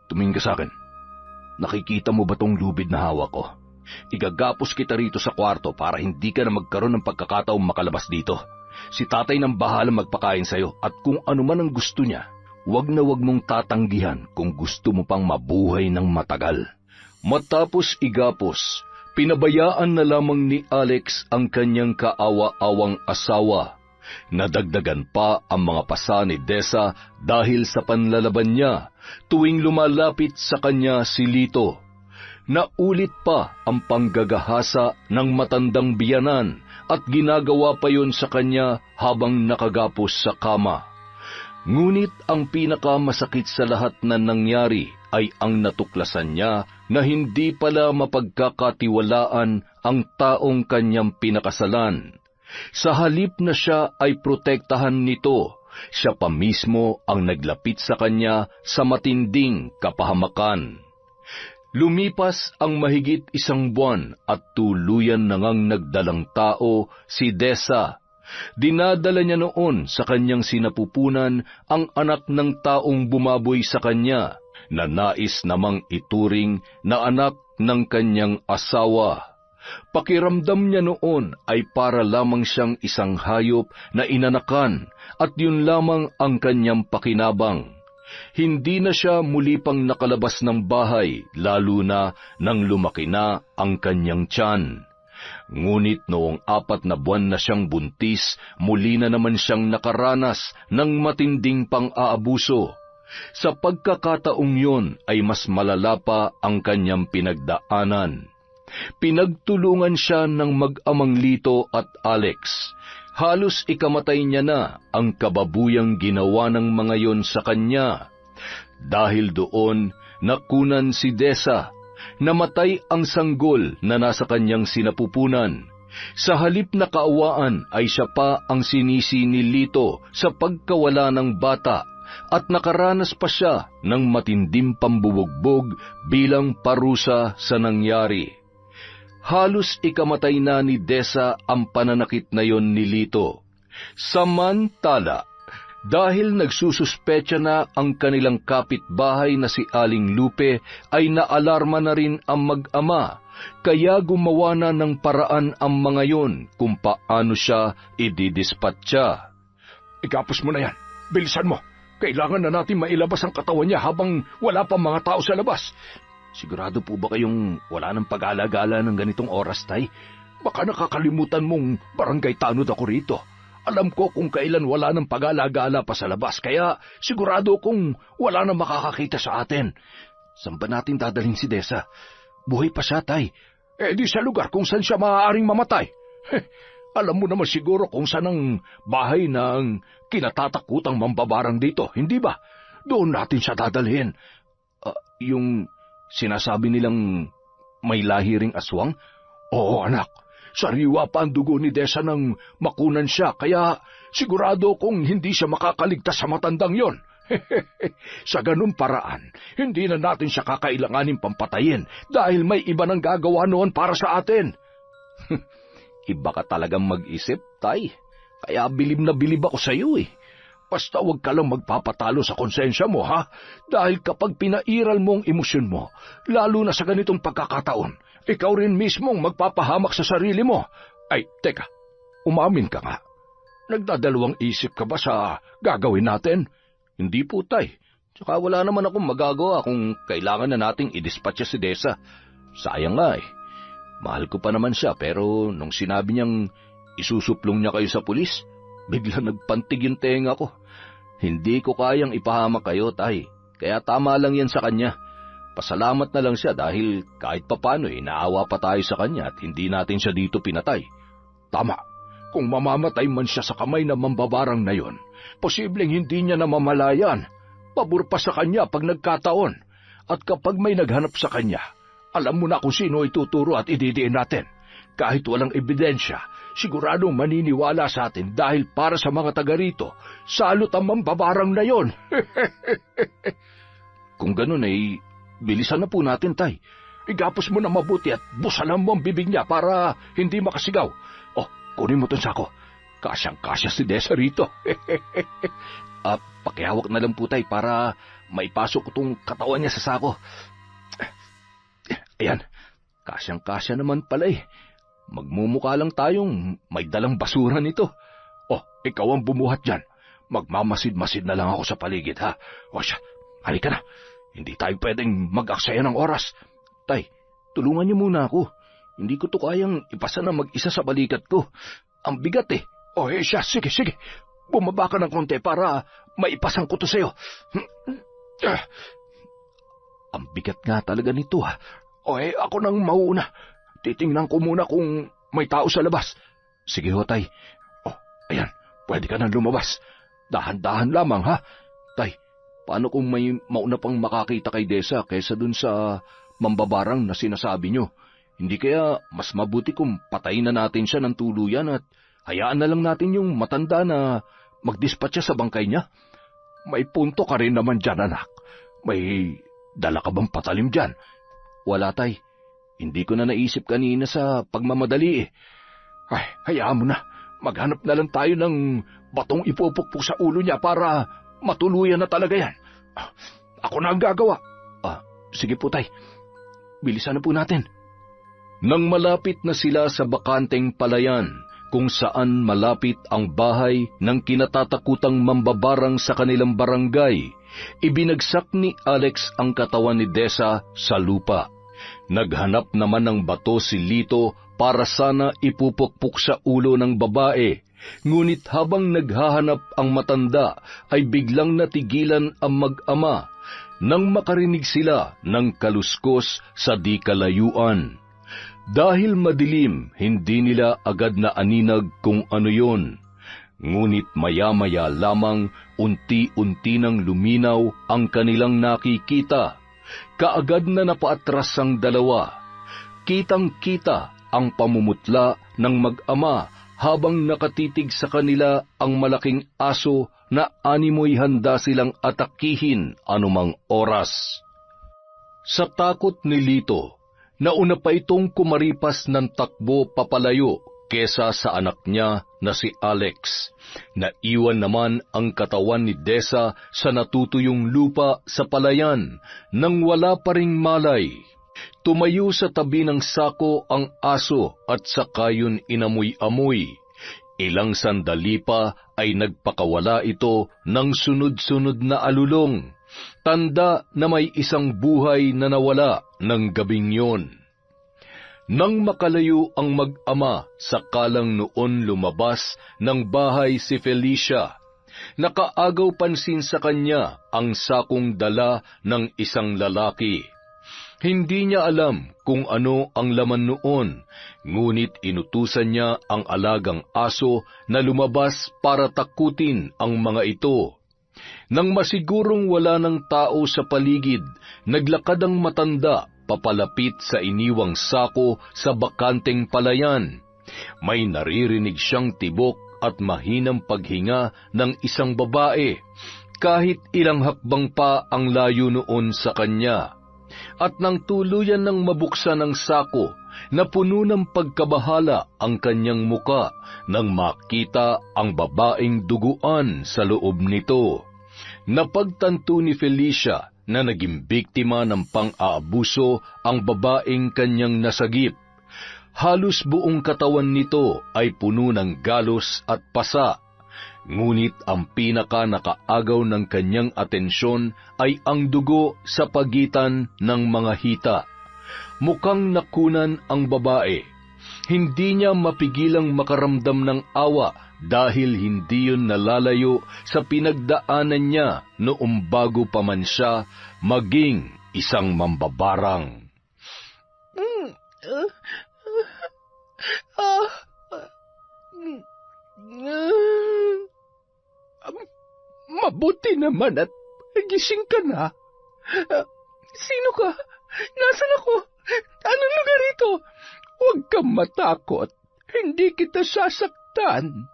Tumingin ka sa akin. Nakikita mo ba tong lubid na hawak ko? Igagapos kita rito sa kwarto para hindi ka na magkaroon ng pagkakataong makalabas dito. Si tatay nang bahala magpakain sa'yo at kung ano man ang gusto niya, wag na wag mong tatanggihan kung gusto mo pang mabuhay ng matagal. Matapos igapos, pinabayaan na lamang ni Alex ang kanyang kaawa-awang asawa. Nadagdagan pa ang mga pasa ni Desa dahil sa panlalaban niya tuwing lumalapit sa kanya si Lito. Naulit pa ang panggagahasa ng matandang biyanan at ginagawa pa yon sa kanya habang nakagapos sa kama. Ngunit ang pinakamasakit sa lahat na nangyari ay ang natuklasan niya na hindi pala mapagkakatiwalaan ang taong kanyang pinakasalan. Sa halip na siya ay protektahan nito, siya pa mismo ang naglapit sa kanya sa matinding kapahamakan. Lumipas ang mahigit 1 buwan at tuluyan na ngang nagdalang tao si Desa. Dinadala niya noon sa kanyang sinapupunan ang anak ng taong bumaboy sa kanya, na nais namang ituring na anak ng kanyang asawa. Pakiramdam niya noon ay para lamang siyang isang hayop na inanakan at yun lamang ang kanyang pakinabang. Hindi na siya muli pang nakalabas ng bahay, lalo na nang lumaki na ang kanyang tiyan. Ngunit noong 4 na buwan na siyang buntis, muli na naman siyang nakaranas ng matinding pang-aabuso. Sa pagkakataong yon ay mas malala pa ang kanyang pinagdaanan. Pinagtulungan siya ng mag-amang Lito at Alex. Halos ikamatay niya na ang kababuyang ginawa ng mga yon sa kanya. Dahil doon, nakunan si Desa. Namatay ang sanggol na nasa kanyang sinapupunan. Sa halip na kaawaan ay siya pa ang sinisi ni Lito sa pagkawala ng bata at nakaranas pa siya ng matinding pambubugbog bilang parusa sa nangyari. Halos ikamatay na ni Desa ang pananakit na yon ni Lito. Samantala, dahil nagsususpecha na ang kanilang kapitbahay na si Aling Lupe, ay naalarma na rin ang mag-ama, kaya gumawa na ng paraan ang mga yon kung paano siya ididispatcha. Igapos mo na yan. Bilisan mo. Kailangan na natin mailabas ang katawan niya habang wala pa mga tao sa labas. Sigurado po ba kayong wala ng pag-alagala ng ganitong oras, Tay? Baka nakakalimutan mong barangay tanod ako rito. Alam ko kung kailan wala ng pag-alagala pa sa labas, kaya sigurado kung wala na makakakita sa atin. Saan ba natin dadalhin si Desa? Buhay pa siya, Tay. Di sa lugar kung saan siya maaaring mamatay. Alam mo naman siguro kung saan ang bahay ng kinatatakutang mambabarang dito, hindi ba? Doon natin siya dadalhin. Yung sinasabi nilang may lahi ring aswang? Oo, anak. Sariwa pa ang dugo ni Desa nang makunan siya, kaya sigurado kung hindi siya makakaligtas sa matandang yon. Sa ganun paraan, hindi na natin siya kakailanganin pampatayin dahil may iba nang gagawa noon para sa atin. Iba ka talagang mag-isip, Tay. Kaya bilib na bilib ako sa iyo eh. Basta huwag ka lang magpapatalo sa konsensya mo, ha? Dahil kapag pinairal mo ang emosyon mo, lalo na sa ganitong pagkakataon, ikaw rin mismong magpapahamak sa sarili mo. Ay, teka, umamin ka nga. Nagdadalawang isip ka ba sa gagawin natin? Hindi po, Tay. Tsaka wala naman akong magagawa kung kailangan na nating idispatcha si Desa. Sayang nga eh. Mahal ko pa naman siya, pero nung sinabi niyang isusuplong niya kayo sa pulis, bigla nagpantig yung tenga ko. Hindi ko kayang ipahamak kayo, Tay. Kaya tama lang yan sa kanya. Pasalamat na lang siya dahil kahit papano naawa pa tayo sa kanya at hindi natin siya dito pinatay. Tama. Kung mamamatay man siya sa kamay na mambabarang na yon, posibleng hindi niya namamalayan. Pabor pa sa kanya pag nagkataon. At kapag may naghanap sa kanya, alam mo na kung sino ituturo at ididiin natin. Kahit walang ebidensya, siguradong maniniwala sa atin dahil para sa mga taga rito, salot ang mambabarang na yon. Kung ganun bilisan na po natin, Tay. Igapos mo na mabuti at busalan mo ang bibig niya para hindi makasigaw. Kunin mo itong sako. Kasyang-kasya si Desa rito. Pakihawak na lang po, Tay, para maipasok ko itong katawan niya sa sako. Ayan, kasyang-kasya naman pala eh. Magmumukha lang tayong may dalang basura nito. Ikaw ang bumuhat dyan. Magmamasid-masid na lang ako sa paligid, ha? Siya, halika na. Hindi tayo pwedeng mag-aksaya ng oras. Tay, tulungan niyo muna ako. Hindi ko to kayang ipasa na mag-isa sa balikat ko. Ang bigat eh. Siya, sige. Bumaba ka ng konti para maipasan ko to sa'yo. Ang bigat nga talaga nito, ha. Ako nang mauna. Titingnan ko muna kung may tao sa labas. Sige ho, Tay. Ayan, pwede ka nang lumabas. Dahan-dahan lamang, ha? Tay, paano kung may mauna pang makakita kay Desa kaysa dun sa mambabarang na sinasabi nyo? Hindi kaya mas mabuti kung patayin na natin siya ng tuluyan at hayaan na lang natin yung matanda na magdispatcha sa bangkay niya? May punto ka rin naman dyan, anak. May dala ka bang patalim dyan? Wala, Tay. Hindi ko na naisip kanina sa pagmamadali eh. Hayaan mo na. Maghanap na lang tayo ng batong ipupukpok sa ulo niya para matuluyan na talaga yan. Ako na ang gagawa. Sige po, Tay. Bilisan na po natin. Nang malapit na sila sa bakanteng palayan, kung saan malapit ang bahay ng kinatatakutang mambabarang sa kanilang barangay, ibinagsak ni Alex ang katawan ni Desa sa lupa. Naghanap naman ng bato si Lito para sana ipupukpok sa ulo ng babae, ngunit habang naghahanap ang matanda ay biglang natigilan ang mag-ama nang makarinig sila ng kaluskos sa di kalayuan. Dahil madilim, hindi nila agad na aninag kung ano yon. Ngunit maya-maya lamang unti-unti nang luminaw ang kanilang nakikita. Kaagad na napaatras ang dalawa. Kitang-kita ang pamumutla ng mag-ama habang nakatitig sa kanila ang malaking aso na animoy handa silang atakihin anumang oras. Sa takot ni Lito, nauna pa itong kumaripas ng takbo papalayo kesa sa anak niya na si Alex. Naiwan naman ang katawan ni Desa sa natutuyong lupa sa palayan nang wala pa ring malay. Tumayo sa tabi ng sako ang aso at saka yun inamoy-amoy. Ilang sandali pa ay nagpakawala ito ng sunod-sunod na alulong. Tanda na may isang buhay na nawala ng gabing yon. Nang makalayo ang mag-ama, sakalang noon lumabas ng bahay si Felicia. Nakaagaw pansin sa kanya ang sakong dala ng isang lalaki. Hindi niya alam kung ano ang laman noon, ngunit inutusan niya ang alagang aso na lumabas para takutin ang mga ito. Nang masigurong wala ng tao sa paligid, naglakad ang matanda papalapit sa iniwang sako sa bakanteng palayan. May naririnig siyang tibok at mahinang paghinga ng isang babae, kahit ilang hakbang pa ang layo noon sa kanya. At nang tuluyan ng mabuksan ang sako, napuno ng pagkabahala ang kanyang muka nang makita ang babaeng duguan sa loob nito. Napagtanto ni Felicia na naging biktima ng pang-aabuso ang babaeng kanyang nasagip. Halos buong katawan nito ay puno ng galos at pasa. Ngunit ang pinaka-nakaagaw ng kanyang atensyon ay ang dugo sa pagitan ng mga hita. Mukhang nakunan ang babae. Hindi niya mapigilang makaramdam ng awa dahil hindi yun nalalayo sa pinagdaanan niya noong bago pa man siya maging isang mambabarang. Mabuti naman at gising ka na. Sino ka? Nasaan ako? Anong lugar ito? Huwag kang matakot. Hindi kita sasaktan.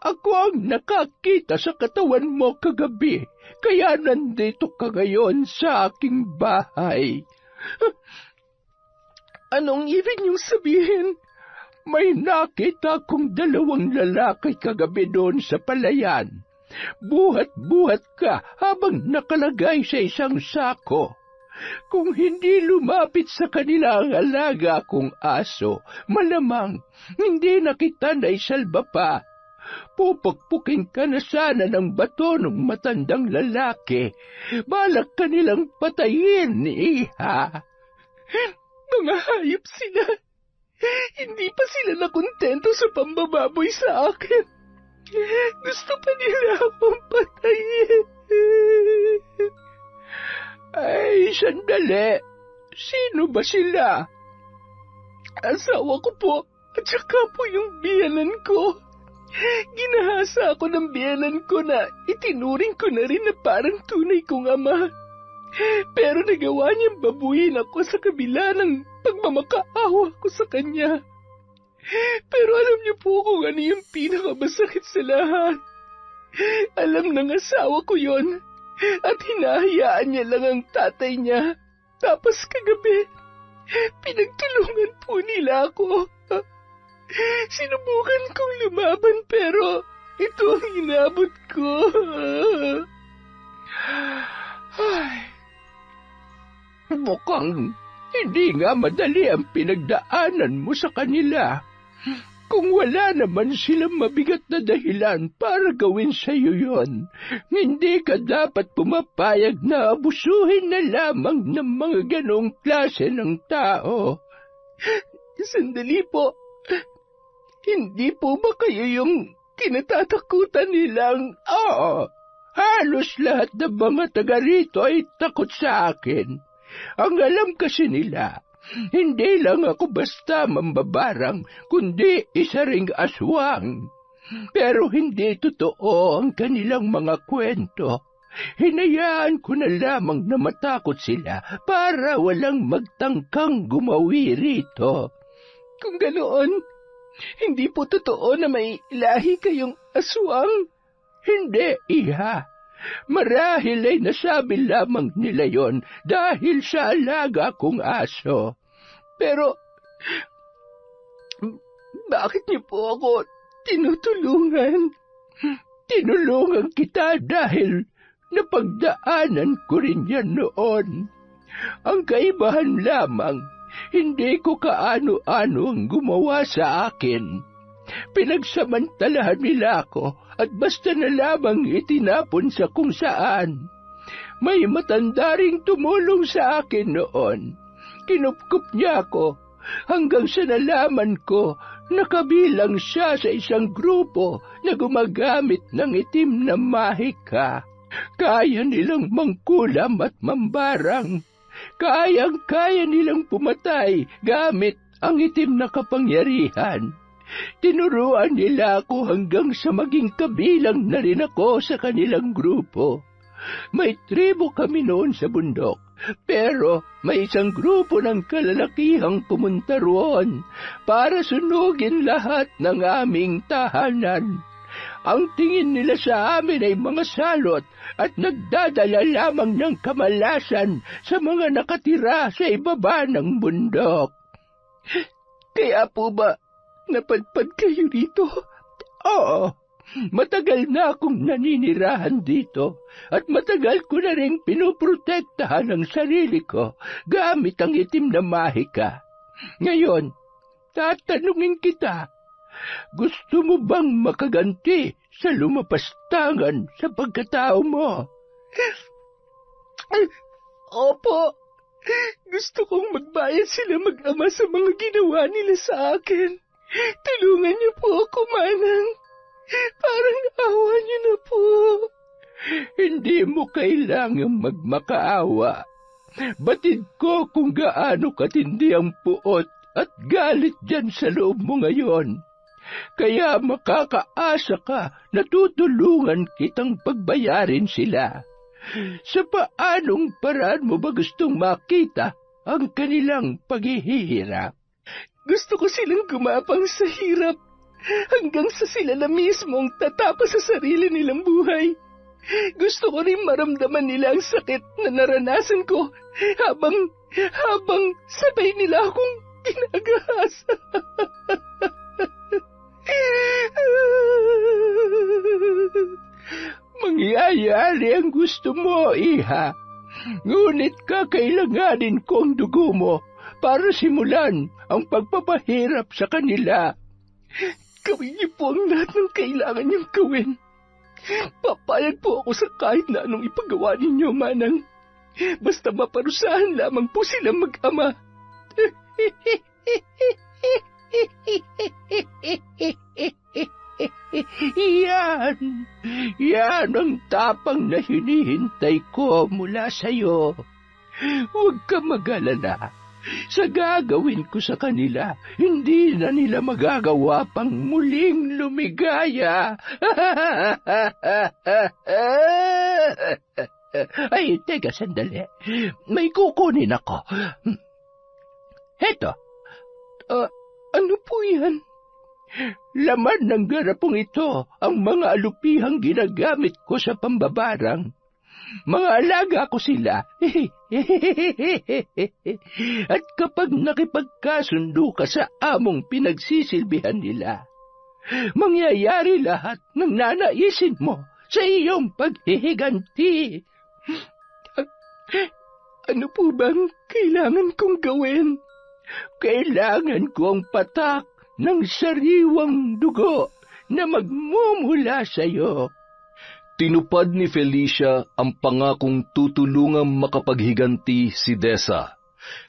Ako ang nakakita sa katawan mo kagabi, kaya nandito ka ngayon sa aking bahay. Anong ibig niyong sabihin? May nakita akong 2 lalaki kagabi doon sa palayan. Buhat-buhat ka habang nakalagay sa isang sako. Kung hindi lumapit sa kanila ang alaga kong aso, malamang hindi na kita naisalba pa. Pupukpukin ka na sana ng bato ng matandang lalaki. Balak kanilang patayin, iha. Mga hayop sila. Hindi pa sila nakontento sa pambababoy sa akin. Gusto pa nila akong patayin. Ay, sandali. Sino ba sila? Asawa ko po at saka po yung biyanan ko. Ginahasa ako ng biyanan ko na itinuring ko na rin na parang tunay kong ama. Pero nagawa niyang babuyin ako sa kabila ng pagmamakaawa ko sa kanya. Pero alam niyo po kung ano yung pinakamasakit sa lahat. Alam ng asawa ko yon at hinahayaan niya lang ang tatay niya. Tapos kagabi, pinagtulungan po nila ako. Sinubukan kong lumaban pero ito ang inabot ko. Ay, mukhang hindi nga madali ang pinagdaanan mo sa kanila. Kung wala naman silang mabigat na dahilan para gawin sa iyo yon, hindi ka dapat pumapayag na abusuhin na lamang ng mga ganong klase ng tao. Sandali po. Hindi po ba kayo yung kinatatakutan nilang, halos lahat ng mga taga rito ay takot sa akin. Ang alam kasi nila, hindi lang ako basta mambabarang, kundi isa ring aswang. Pero hindi totoo ang kanilang mga kwento. Hinayaan ko na lamang na matakot sila para walang magtangkang gumawi rito. Kung ganoon, hindi po totoo na may ilahi kayong aswang? Hindi, iha. Marahil ay nasabi lamang nila yon dahil sa alaga kong aso. Pero, bakit niyo po ako tinutulungan? Tinulungan kita dahil napagdaanan ko rin yan noon. Ang kaibahan lamang, hindi ko kaano-ano ang gumawa sa akin. Pinagsamantalahan nila ako at basta na lamang itinapon sa kung saan. May matanda ring tumulong sa akin noon. Kinupkup niya ako hanggang sa nalaman ko na kabilang siya sa isang grupo na gumagamit ng itim na mahika. Kaya nilang mangkulam at mambarang. Kayang-kaya nilang pumatay gamit ang itim na kapangyarihan. Tinuruan nila ako hanggang sa maging kabilang na rin ako sa kanilang grupo. May tribo kami noon sa bundok, pero may isang grupo ng kalalakihang pumunta roon para sunugin lahat ng aming tahanan. Ang tingin nila sa amin ay mga salot at nagdadala lamang ng kamalasan sa mga nakatira sa ibaba ng bundok. Kaya po ba napadpad kayo dito? Oo, matagal na akong naninirahan dito at matagal ko na rin pinoprotektahan ang sarili ko gamit ang itim na mahika. Ngayon, tatanungin kita, gusto mo bang makaganti sa lumapastangan sa pagkatao mo? Opo, gusto kong magbayad sila mag-ama sa mga ginawa nila sa akin. Tulungan niyo po ako, Manang. Parang awa niyo na po. Hindi mo kailangang magmakaawa. Batid ko kung gaano katindi ang puot at galit dyan sa loob mo ngayon. Kaya makakaasa ka na tutulungan kitang pagbayarin sila. Sa paanong paraan mo ba gustong makita ang kanilang paghihirap? Gusto ko silang gumapang sa hirap hanggang sa sila na mismong tatapos sa sarili nilang buhay. Gusto ko rin maramdaman nila ang sakit na naranasan ko habang sabay nila akong ginagahasa. Mangyayari ang gusto mo, Iha. Ngunit kakailanganin ko ang dugo mo para simulan ang pagpapahirap sa kanila. Gawin niyo po ang lahat ng kailangan niyong gawin. Papayag po ako sa kahit na anong ipagawa ninyo, Manang. Basta maparusahan lamang po silang mag-ama. Yan ang tapang na hinihintay ko mula sa'yo. Huwag ka mag-alala. Sa gagawin ko sa kanila, hindi na nila magagawa pang muling lumigaya. Ay, teka, sandali. May kukunin ako. Heto. Ano po yan? Laman ng garapong ito ang mga alupihang ginagamit ko sa pambabarang. Mga alaga ko sila. At kapag nakipagkasundo ka sa among pinagsisilbihan nila, mangyayari lahat ng nanaisin mo sa iyong paghihiganti. Ano po bang kailangan kong gawin? Kailangan ko ang patak ng sariwang dugo na magmumula sa iyo. Tinupad ni Felicia ang pangakong tutulungang makapaghiganti si Dessa.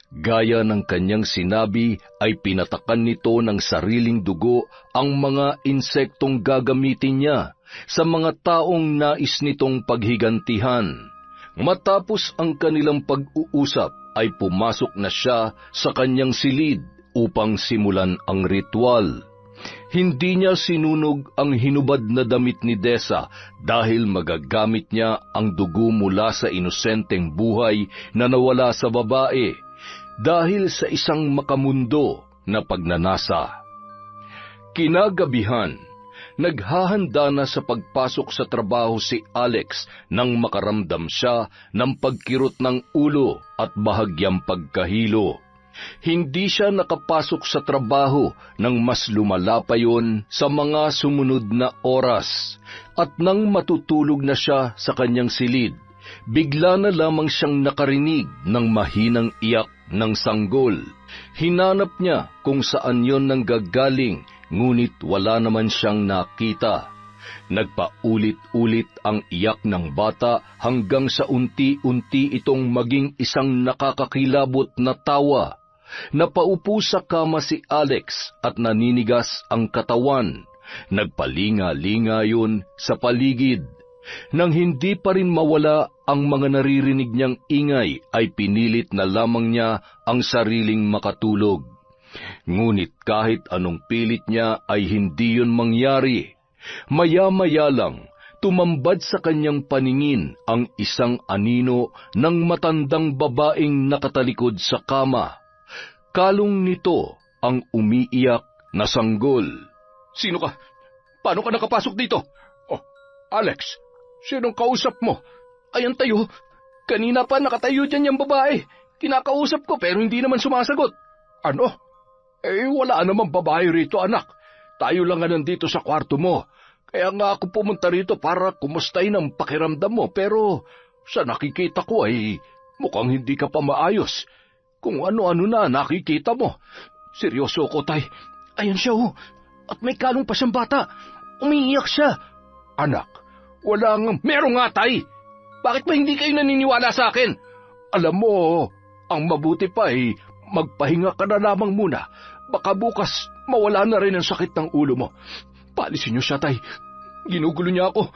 Gaya ng kanyang sinabi ay pinatakan nito ng sariling dugo ang mga insektong gagamitin niya sa mga taong nais nitong paghigantihan. Matapos ang kanilang pag-uusap ay pumasok na siya sa kanyang silid upang simulan ang ritual. Hindi niya sinunog ang hinubad na damit ni Dessa dahil magagamit niya ang dugo mula sa inosenteng buhay na nawala sa babae dahil sa isang makamundo na pagnanasa. Kinagabihan, naghahanda na sa pagpasok sa trabaho si Alex nang makaramdam siya ng pagkirot ng ulo at bahagyang pagkahilo. Hindi siya nakapasok sa trabaho nang mas lumala pa yon sa mga sumunod na oras. At nang matutulog na siya sa kanyang silid, bigla na lamang siyang nakarinig ng mahinang iyak ng sanggol. Hinanap niya kung saan yon nanggagaling, ngunit wala naman siyang nakita. Nagpaulit-ulit ang iyak ng bata hanggang sa unti-unti itong maging isang nakakakilabot na tawa. Napaupo sa kama si Alex at naninigas ang katawan. Nagpalinga-linga yun sa paligid. Nang hindi pa rin mawala ang mga naririnig niyang ingay, ay pinilit na lamang niya ang sariling makatulog. Ngunit kahit anong pilit niya ay hindi yun mangyari. Maya-maya lang, tumambad sa kanyang paningin ang isang anino ng matandang babaeng nakatalikod sa kama. Kalong nito ang umiiyak na sanggol. Sino ka? Paano ka nakapasok dito? Oh, Alex, sinong kausap mo? Ayan tayo. Kanina pa nakatayo dyan yung babae. Kinakausap ko pero hindi naman sumasagot. Ano? Wala namang babae rito, anak. Tayo lang nga nandito sa kwarto mo. Kaya nga ako pumunta rito para kumustahin ang pakiramdam mo, pero sa nakikita ko ay mukhang hindi ka pa maayos. Kung ano-ano na nakikita mo. Seryoso ko, tay. Ayan siya oh. At may kalong pa siyang bata. Umiiyak siya. Anak, meron nga, tay. Bakit ba hindi kayo naniniwala sa akin? Alam mo, ang mabuti pa ay magpahinga ka na lamang muna. Baka bukas mawala na rin ang sakit ng ulo mo. Paalisin niyo siya, tay. Ginugulo niya ako.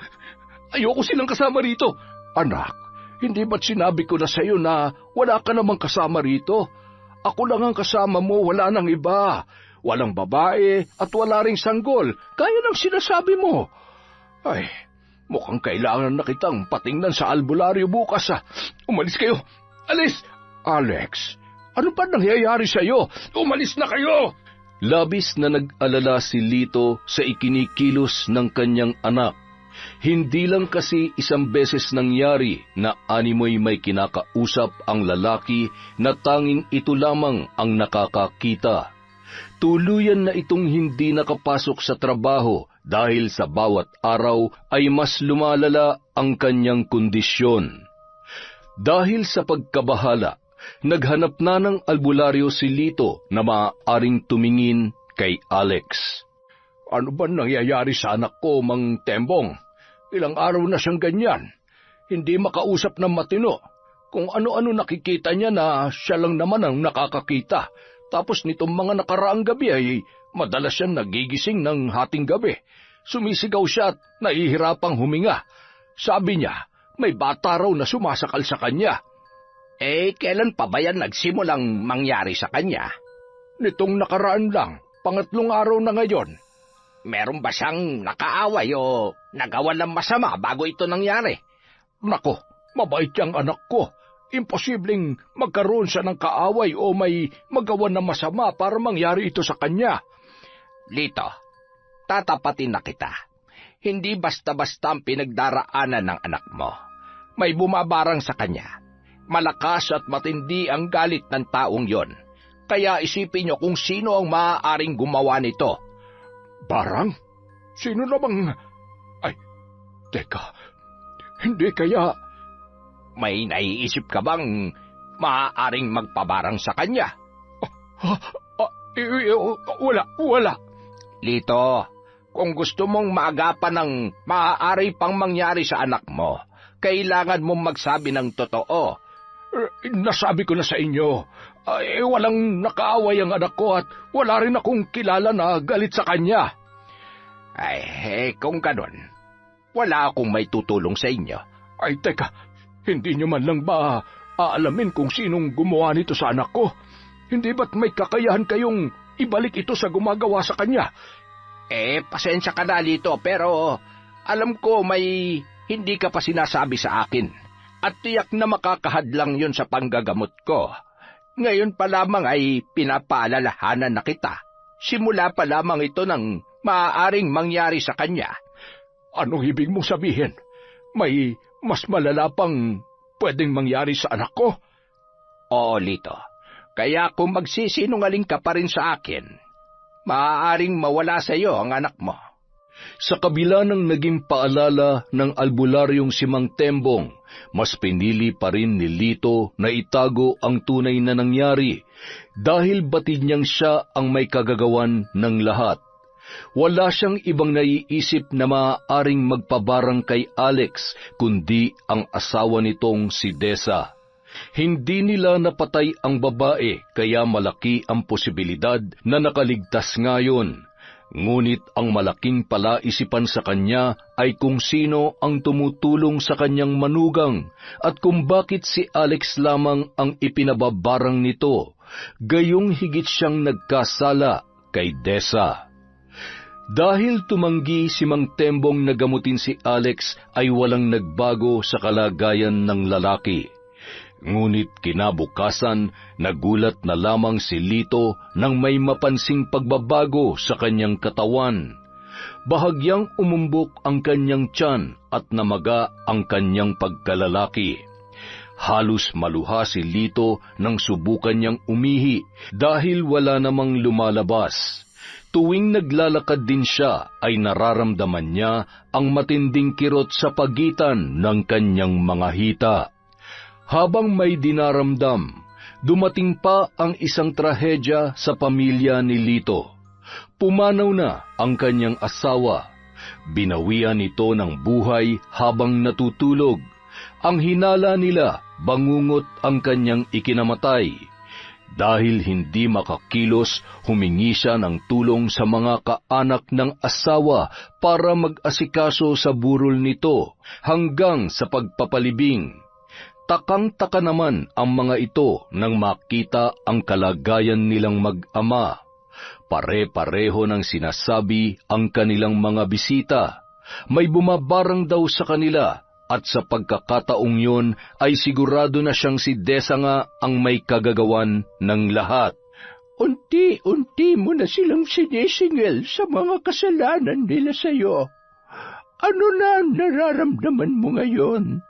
Ayoko silang kasama rito. Anak, hindi ba't sinabi ko na sa iyo na wala ka namang kasama rito? Ako lang ang kasama mo, wala nang iba. Walang babae at wala ring sanggol. Kaya ng sinasabi mo. Ay, mukhang kailangan na kitang patingnan sa albularyo bukas, ah. Umalis kayo. Alis! Alex, ano pa nangyayari sa iyo? Umalis na kayo! Labis na nag-alala si Lito sa ikinikilos ng kanyang anak. Hindi lang kasi isang beses nangyari na animoy may kinakausap ang lalaki na tanging ito lamang ang nakakakita. Tuluyan na itong hindi nakapasok sa trabaho dahil sa bawat araw ay mas lumalala ang kanyang kondisyon. Dahil sa pagkabahala, naghanap na ng albularyo si Lito na maaaring tumingin kay Alex. Ano ba nangyayari sa anak ko, Mang Tembong? Ilang araw na siyang ganyan. Hindi makausap ng matino. Kung ano-ano nakikita niya na siya lang naman ang nakakakita. Tapos nitong mga nakaraang gabi ay madalas siyang nagigising ng hating gabi. Sumisigaw siya at nahihirapang huminga. Sabi niya, may bata raw na sumasakal sa kanya. Kailan pa ba yan nagsimulang mangyari sa kanya? Nitong nakaraan lang, 3 araw na ngayon. Meron ba siyang nakaaway o nagawa ng masama bago ito nangyari? Nako, mabait yang anak ko. Imposibleng magkaroon siya ng kaaway o may magawa ng masama para mangyari ito sa kanya. Lito, tatapatin na kita. Hindi basta-basta ang pinagdaraanan ng anak mo. May bumabarang sa kanya. Malakas at matindi ang galit ng taong yon. Kaya isipin niyo kung sino ang maaaring gumawa nito. Barang? Sino namang... Ay, teka, hindi kaya... May naiisip ka bang maaaring magpabarang sa kanya? Wala. Lito, kung gusto mong maagapan ng maaari pang mangyari sa anak mo, kailangan mong magsabi ng totoo. Nasabi ko na sa inyo, walang nakaaway ang anak ko at wala rin akong kilala na galit sa kanya. Kung ganun, wala akong may tutulong sa inyo. Ay, teka, hindi nyo man lang ba aalamin kung sinong gumawa nito sa anak ko? Hindi ba't may kakayahan kayong ibalik ito sa gumagawa sa kanya? Pasensya ka na, Lito, pero alam ko may hindi ka pa sinasabi sa akin. At tiyak na makakahadlang yun sa panggagamot ko. Ngayon pa lamang ay pinapaalalahanan na kita. Simula pa lamang ito ng maaaring mangyari sa kanya. Anong ibig mong sabihin? May mas malala pang pwedeng mangyari sa anak ko? Oo, Lito. Kaya kung magsisinungaling ka pa rin sa akin, maaaring mawala sa iyo ang anak mo. Sa kabila ng naging paalala ng albularyong si Mang Tembong, mas pinili pa rin ni Lito na itago ang tunay na nangyari dahil batid niyang siya ang may kagagawan ng lahat. Wala siyang ibang naiisip na maaaring magpabarang kay Alex kundi ang asawa nitong si Desa. Hindi nila napatay ang babae, kaya malaki ang posibilidad na nakaligtas ngayon. Ngunit ang malaking palaisipan sa kanya ay kung sino ang tumutulong sa kanyang manugang at kung bakit si Alex lamang ang ipinababarang nito, gayong higit siyang nagkasala kay Dessa. Dahil tumanggi si Mang Tembong na gamutin si Alex ay walang nagbago sa kalagayan ng lalaki. Ngunit kinabukasan, nagulat na lamang si Lito nang may mapansing pagbabago sa kanyang katawan. Bahagyang umumbok ang kanyang tiyan at namaga ang kanyang pagkalalaki. Halos maluha si Lito nang subukan niyang umihi dahil wala namang lumalabas. Tuwing naglalakad din siya ay nararamdaman niya ang matinding kirot sa pagitan ng kanyang mga hita. Habang may dinaramdam, dumating pa ang isang trahedya sa pamilya ni Lito. Pumanaw na ang kanyang asawa. Binawian ito ng buhay habang natutulog. Ang hinala nila, bangungot ang kanyang ikinamatay. Dahil hindi makakilos, humingi siya ng tulong sa mga kaanak ng asawa para mag-asikaso sa burol nito hanggang sa pagpapalibing. Takang-taka naman ang mga ito nang makita ang kalagayan nilang mag-ama. Pare-pareho ng sinasabi ang kanilang mga bisita. May bumabarang daw sa kanila at sa pagkakataong yun ay sigurado na siyang si Dessa nga ang may kagagawan ng lahat. Unti-unti mo na silang sinisingil sa mga kasalanan nila sa iyo. Ano na nararamdaman mo ngayon?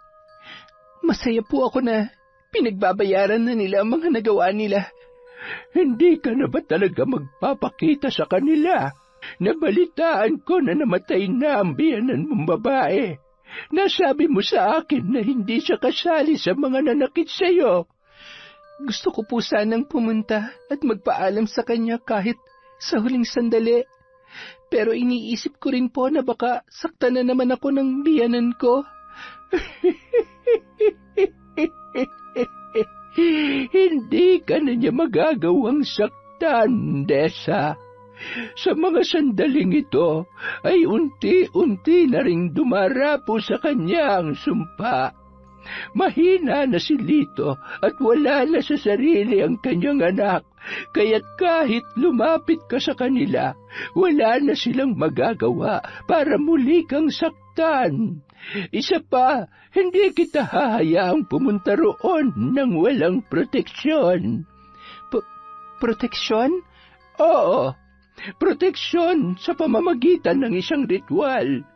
Masaya po ako na pinagbabayaran na nila ang mga nagawa nila. Hindi ka na ba talaga magpapakita sa kanila? Nabalitaan ko na namatay na ang biyanan mong babae. Nasabi mo sa akin na hindi siya kasali sa mga nanakit sa iyo. Gusto ko po sanang pumunta at magpaalam sa kanya kahit sa huling sandali. Pero iniisip ko rin po na baka saktan na naman ako ng biyanan ko. Hindi ka na niya magagawang saktan, Dessa. Sa mga sandaling ito ay unti-unti na ring dumarapo sa kanya ang sumpa. Mahina na si Lito at wala na sa sarili ang kanyang anak, kaya't kahit lumapit ka sa kanila, wala na silang magagawa para muli kang saktan. Isa pa, hindi kita hahayaang pumunta roon nang walang proteksyon. Proteksyon? Oo, proteksyon sa pamamagitan ng isang ritual.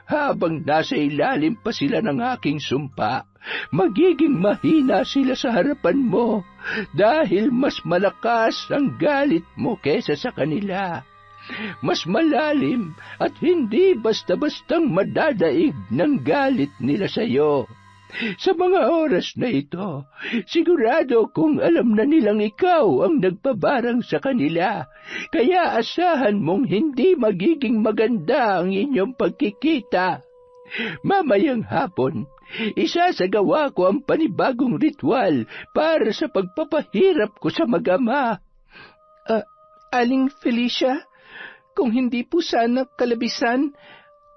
Habang nasa ilalim pa sila ng aking sumpa, magiging mahina sila sa harapan mo dahil mas malakas ang galit mo kesa sa kanila. Mas malalim at hindi basta-bastang madadaig ng galit nila sa iyo. Sa mga oras na ito, sigurado kung alam na nilang ikaw ang nagpabarang sa kanila, kaya asahan mong hindi magiging maganda ang inyong pagkikita. Mamayang hapon, isasagawa ko ang panibagong ritual para sa pagpapahirap ko sa mag-ama. Aling Felicia, kung hindi po sana kalabisan,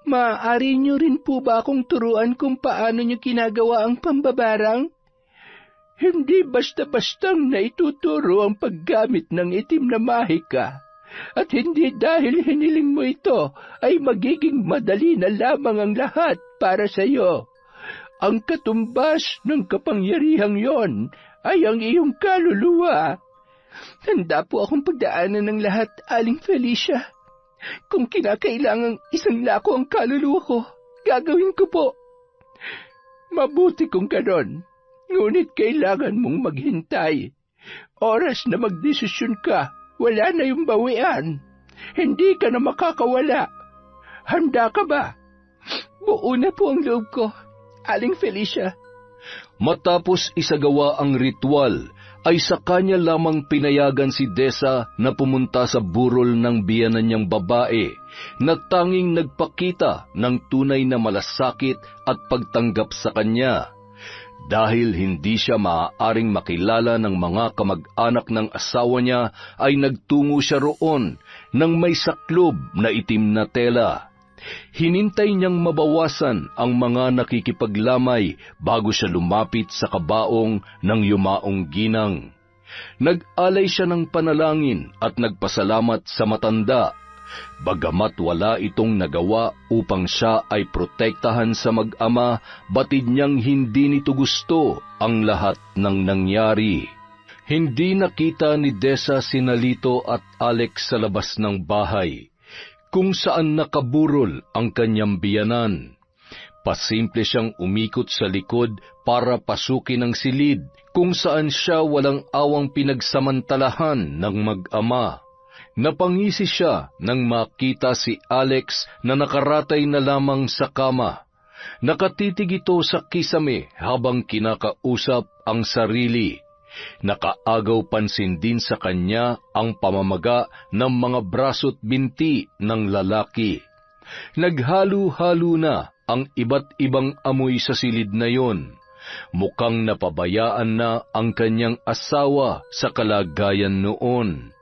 maaari niyo rin po ba akong turuan kung paano niyo ginagawa ang pambabarang? Hindi basta-bastang naituturo ang paggamit ng itim na mahika. At hindi dahil hiniling mo ito ay magiging madali na lamang ang lahat para sa iyo. Ang katumbas ng kapangyarihang yon ay ang iyong kaluluwa. Handa po akong pagdaanan ng lahat, Aling Felicia. Kung kinakailangang isang lako ang kaluluwa ko, gagawin ko po. Mabuti kung ganon, ngunit kailangan mong maghintay. Oras na magdesisyon ka, wala na yung bawian. Hindi ka na makakawala. Handa ka ba? Buo na po ang loob ko, Aling Felicia. Matapos isagawa ang ritual, ay sa kanya lamang pinayagan si Dessa na pumunta sa burol ng biyanan niyang babae na tanging nagpakita ng tunay na malasakit at pagtanggap sa kanya. Dahil hindi siya maaaring makilala ng mga kamag-anak ng asawa niya, ay nagtungo siya roon nang may saklob na itim na tela. Hinintay niyang mabawasan ang mga nakikipaglamay bago siya lumapit sa kabaong ng yumaong ginang. Nag-alay siya ng panalangin at nagpasalamat sa matanda. Bagamat wala itong nagawa upang siya ay protektahan sa mag-ama, batid niyang hindi nito gusto ang lahat ng nangyari. Hindi nakita ni Desa sina Lito at Alex sa labas ng bahay, kung saan nakaburol ang kanyang biyanan. Pasimple siyang umikot sa likod para pasukin ang silid, kung saan siya walang awang pinagsamantalahan ng mag-ama. Napangisi siya nang makita si Alex na nakaratay na lamang sa kama. Nakatitig ito sa kisame habang kinakausap ang sarili. Nakaagaw pansin din sa kanya ang pamamaga ng mga braso't binti ng lalaki. Naghalo-halo na ang iba't ibang amoy sa silid na yon. Mukhang napabayaan na ang kanyang asawa sa kalagayan noon.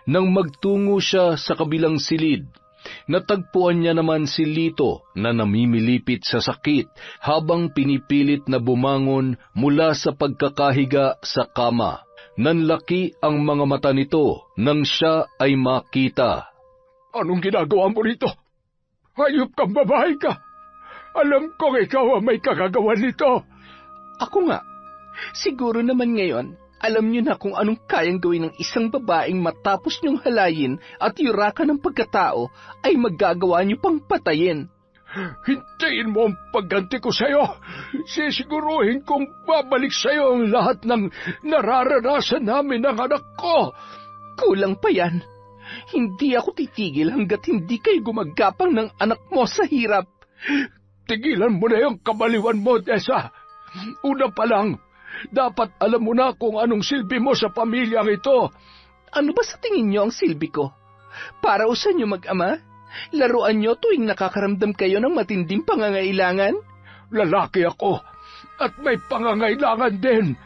Nang magtungo siya sa kabilang silid, natagpuan niya naman si Lito na namimilipit sa sakit habang pinipilit na bumangon mula sa pagkakahiga sa kama. Nanlaki ang mga mata nito nang siya ay makita. Anong ginagawa mo rito? Hayop kang babae ka! Alam kong ikaw ang may kagagawan nito! Ako nga. Siguro naman ngayon, alam niyo na kung anong kayang gawin ng isang babaeng matapos niyong halayin at yurakan ng pagkatao ay magagawa niyo pang patayin. Hintayin mo ang pagganti ko sa'yo. Sisiguruhin kong babalik sa'yo ang lahat ng nararanasan namin ng anak ko. Kulang pa yan. Hindi ako titigil hanggat hindi kayo gumagapang ng anak mo sa hirap. Tigilan mo na yung kabaliwan mo, Desa. Una pa lang, dapat alam mo na kung anong silbi mo sa pamilyang ito. Ano ba sa tingin niyo ang silbi ko? Para usan niyo mag-ama? Laruan niyo tuwing nakakaramdam kayo ng matinding pangangailangan? Lalaki ako at may pangangailangan din.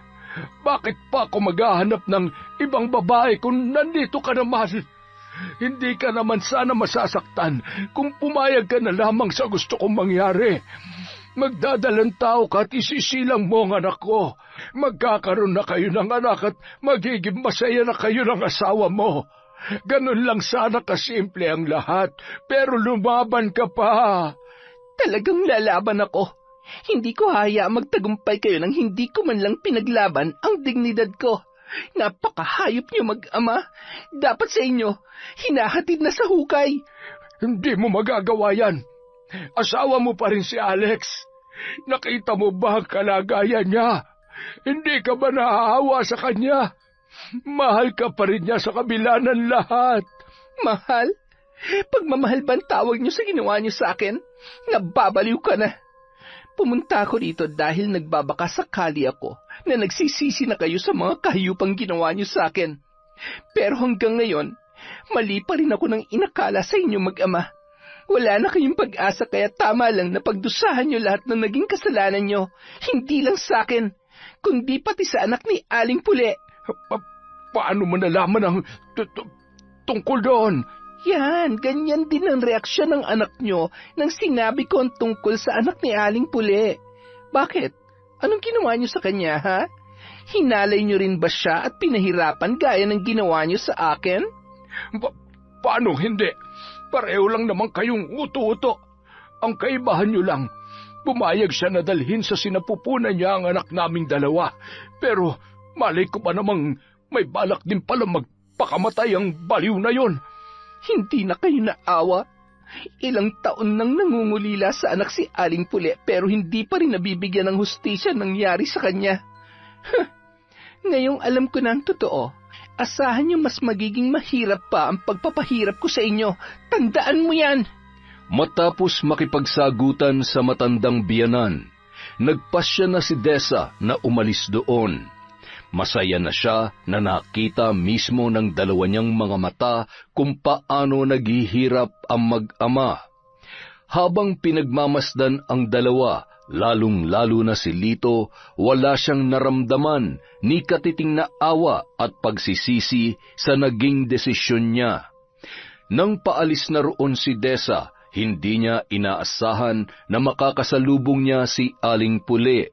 Bakit pa ako maghahanap ng ibang babae kung nandito ka naman? Hindi ka naman sana masasaktan kung pumayag ka na lamang sa gusto kong mangyari. Magdadalang tao ka at isisilang mo ang anak ko. Magkakaroon na kayo ng anak at magiging masaya na kayo ng asawa mo. Ganun lang sana kasimple ang lahat, pero lumaban ka pa. Talagang lalaban ako. Hindi ko hayaang magtagumpay kayo nang hindi ko man lang pinaglaban ang dignidad ko. Napakahayop niyo mag-ama. Dapat sa inyo, hinahatid na sa hukay. Hindi mo magagawa yan. Asawa mo pa rin si Alex. Nakita mo ba ang kalagayan niya? Hindi ka ba nahahawa sa kanya? Mahal ka pa rin niya sa kabila ng lahat. Mahal? Pagmamahal ba ang tawag niyo sa ginawa niyo sa akin? Nababaliw ka na. Pumunta ako rito dahil nagbabaka sakali ako na nagsisisi na kayo sa mga kahiyupang ginawa niyo sa akin. Pero hanggang ngayon, mali pa rin ako ng inakala sa inyo mag-ama. Wala na kayong pag-asa kaya tama lang na pagdusahan niyo lahat ng naging kasalanan niyo. Hindi lang sa akin, kundi pati sa anak ni Aling Puli. Paano mo nalaman ang tungkol doon? Yan, ganyan din ang reaksyon ng anak niyo nang sinabi ko ang tungkol sa anak ni Aling Puli. Bakit? Anong ginawa niyo sa kanya, ha? Hinalay niyo rin ba siya at pinahirapan gaya ng ginawa niyo sa akin? Paano hindi? Pareho lang naman kayong uto-uto. Ang kaibahan niyo lang, pumayag siya na dalhin sa sinapupunan niya ang anak naming dalawa. Pero malay ko pa namang may balak din pala magpakamatay ang baliw na yon. Hindi na kayo naawa. Ilang taon nang nangungulila sa anak si Aling Puli pero hindi pa rin nabibigyan ng hustisya nangyari sa kanya. Ngayong alam ko na ang totoo, asahan niyo mas magiging mahirap pa ang pagpapahirap ko sa inyo. Tandaan mo yan! Matapos makipagsagutan sa matandang biyanan, nagpasya na si Desa na umalis doon. Masaya na siya na nakita mismo ng dalawa niyang mga mata kung paano naghihirap ang mag-ama. Habang pinagmamasdan ang dalawa, Lalong-lalo na si Lito, wala siyang naramdaman ni katiting na awa at pagsisisi sa naging desisyon niya. Nang paalis na roon si Desa, hindi niya inaasahan na makakasalubong niya si Aling Pule.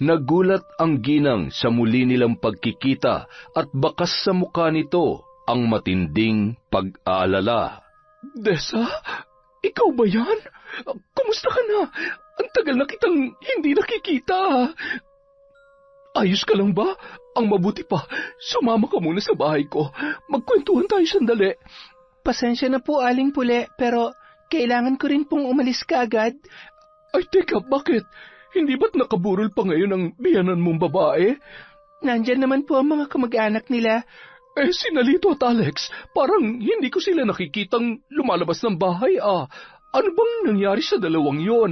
Nagulat ang ginang sa muli nilang pagkikita at bakas sa mukha nito ang matinding pag-aalala. Desa, ikaw ba yan? Kumusta ka na? Ang tagal na kitang hindi nakikita. Ayos ka lang ba? Ang mabuti pa, sumama ka muna sa bahay ko. Magkwentuhan tayo sandali. Pasensya na po, Aling Pule, pero kailangan ko rin pong umalis ka agad. Ay, teka, bakit? Hindi ba't nakaburol pa ngayon ang biyanan mong babae? Nandyan naman po ang mga kamag-anak nila. Sina Lito at Alex, parang hindi ko sila nakikitang lumalabas ng bahay Ano bang nangyari sa dalawang yon?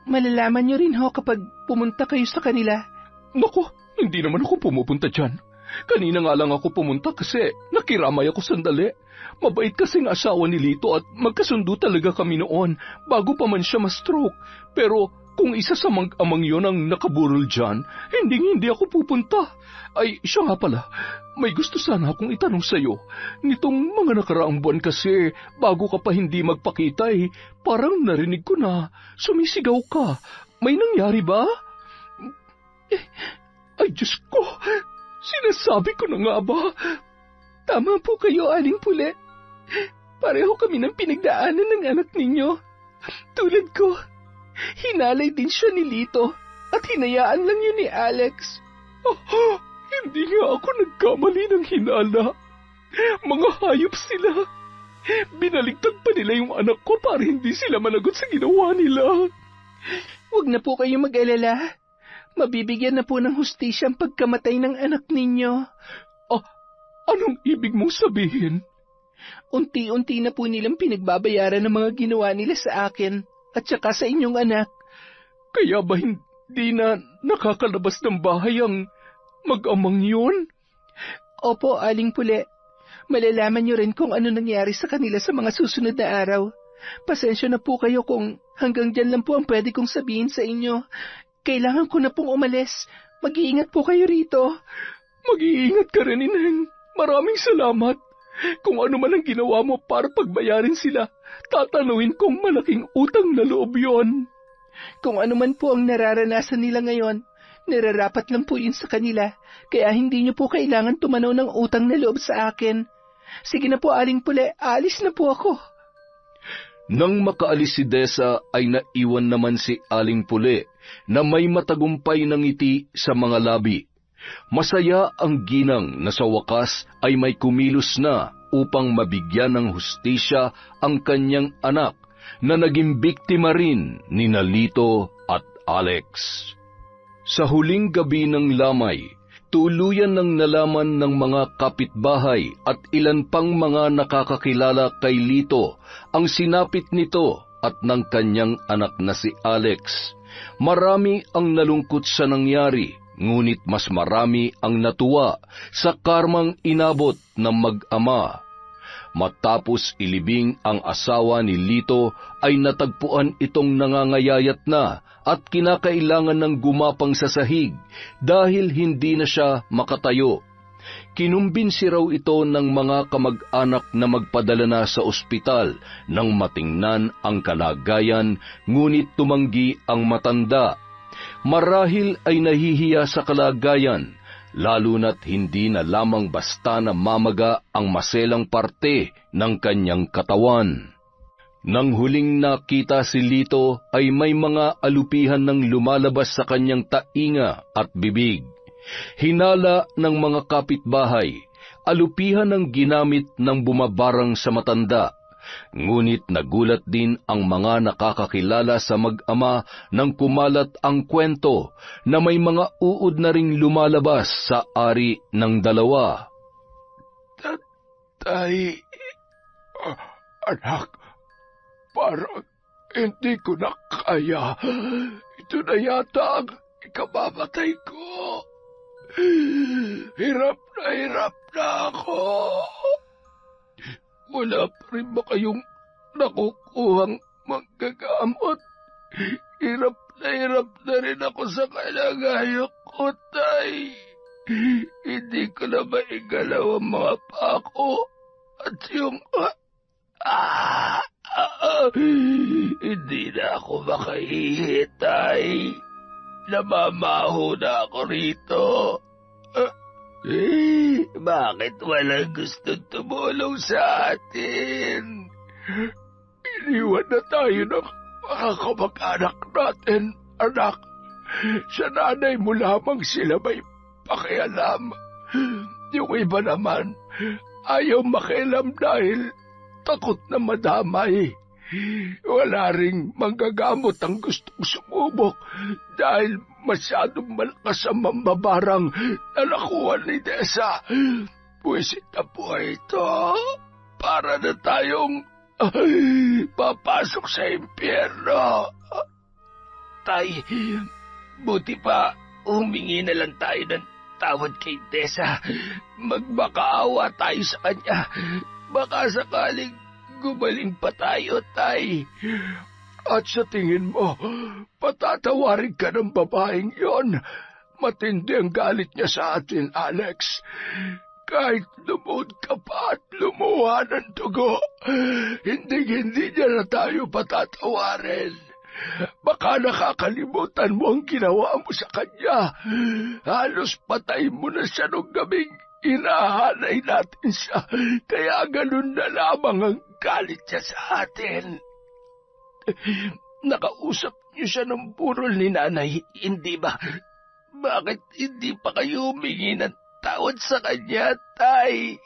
Malalaman nyo rin ho kapag pumunta kayo sa kanila. Naku, hindi naman ako pumupunta dyan. Kanina nga lang ako pumunta kasi nakiramay ako sandali. Mabait kasing asawa ni Lito at magkasundo talaga kami noon bago pa man siya ma-stroke. Pero kung isa sa mag-amang yon ang nakaburol dyan, hindi ako pupunta. Ay, siya nga pala, may gusto sana akong itanong sa'yo. Nitong mga nakaraang buwan kasi, bago ka pa hindi magpakita parang narinig ko na sumisigaw ka. May nangyari ba? Ay, Diyos ko, sinasabi ko na nga ba? Tama po kayo, Aling Pule. Pareho kami ng pinagdaanan ng anak ninyo. Tulad ko, hinalay din siya ni Lito at hinayaan lang yun ni Alex. Hindi nga ako nagkamali ng hinala. Mga hayop sila. Binaligtad pa nila yung anak ko para hindi sila managot sa ginawa nila. Huwag na po kayo mag-alala. Mabibigyan na po ng hustisya ang pagkamatay ng anak ninyo. Anong ibig mong sabihin? Unti-unti na po nilang pinagbabayaran ng mga ginawa nila sa akin at saka sa inyong anak. Kaya ba hindi na nakakalabas ng bahay ang mag-amang yun? Opo, Aling Pule. Malalaman niyo rin kung ano nangyari sa kanila sa mga susunod na araw. Pasensya na po kayo kung hanggang dyan lang po ang pwede kong sabihin sa inyo. Kailangan ko na pong umalis. Mag-iingat po kayo rito. Mag-iingat ka rin, Ineng. Maraming salamat. Kung ano man ang ginawa mo para pagbayarin sila, tatanungin kong malaking utang na loob yon. Kung ano man po ang nararanasan nila ngayon, nararapat lang po yun sa kanila, kaya hindi niyo po kailangan tumanaw ng utang na loob sa akin. Sige na po, Aling Pule, aalis na po ako. Nang makaalis si Desa ay naiwan naman si Aling Pule na may matagumpay na ngiti sa mga labi. Masaya ang ginang na sa wakas ay may kumilos na upang mabigyan ng hustisya ang kanyang anak na naging biktima rin ni Lito at Alex. Sa huling gabi ng lamay, tuluyan ng nalaman ng mga kapitbahay at ilan pang mga nakakakilala kay Lito ang sinapit nito at ng kanyang anak na si Alex. Marami ang nalungkot sa nangyari, ngunit mas marami ang natuwa sa karmang inabot ng mag-ama. Matapos ilibing ang asawa ni Lito ay natagpuan itong nangangayayat na at kinakailangan ng gumapang sa sahig dahil hindi na siya makatayo. Kinumbinsi raw ito ng mga kamag-anak na magpadala na sa ospital nang matingnan ang kalagayan, ngunit tumanggi ang matanda. Marahil ay nahihiya sa kalagayan, lalo na't hindi na lamang basta na mamaga ang maselang parte ng kanyang katawan. Nang huling nakita si Lito ay may mga alupihan ng lumalabas sa kanyang tainga at bibig. Hinala ng mga kapitbahay, alupihan ang ginamit ng bumabarang sa matanda. Ngunit nagulat din ang mga nakakakilala sa mag-ama nang kumalat ang kwento na may mga uod na ring lumalabas sa ari ng dalawa. Tatay, anak, parang hindi ko na kaya. Ito na yata ang ikababatay ko. Hirap na ako. Wala pa rin ba kayong nakukuhang manggagamot? Hirap Nahirap na rin ako sa kalagayan ko, Tay. Hindi ko na maigalaw ang mga paa ko at yung... hindi na ako makahihi, Tay. Namamaho na ako rito. Bakit walang gustong tumulong sa atin? Iniwan na tayo ng mga kamag-anak natin, anak. Sa nanay mo lamang sila may pakialam. Yung iba naman, ayaw makialam dahil takot na madamay. Wala ring manggagamot ang gustong sumubok dahil masyadong malakas ang mambabarang na nakuha ni Desa. Puwisit na po ito para na tayong papasok sa impyerno. Tay, buti pa humingi na lang tayo ng tawad kay Desa. Magmakaawa tayo sa kanya. Baka sakaling gumaling pa tayo, Tay. At sa tingin mo, patatawarin ka ng babaeng yon. Matindi ang galit niya sa atin, Alex. Kahit lumuhod ka pa at lumuha ng dugo, hindi niya na tayo patatawarin. Baka nakakalimutan mo ang ginawa mo sa kanya. Halos patay mo na siya nung gabing inahanay natin siya, kaya ganun na lamang ang galit niya sa atin. Nakausap niyo siya ng burol ni nanay, hindi ba? Bakit hindi pa kayo humingi ng tawad sa kanya, Tay?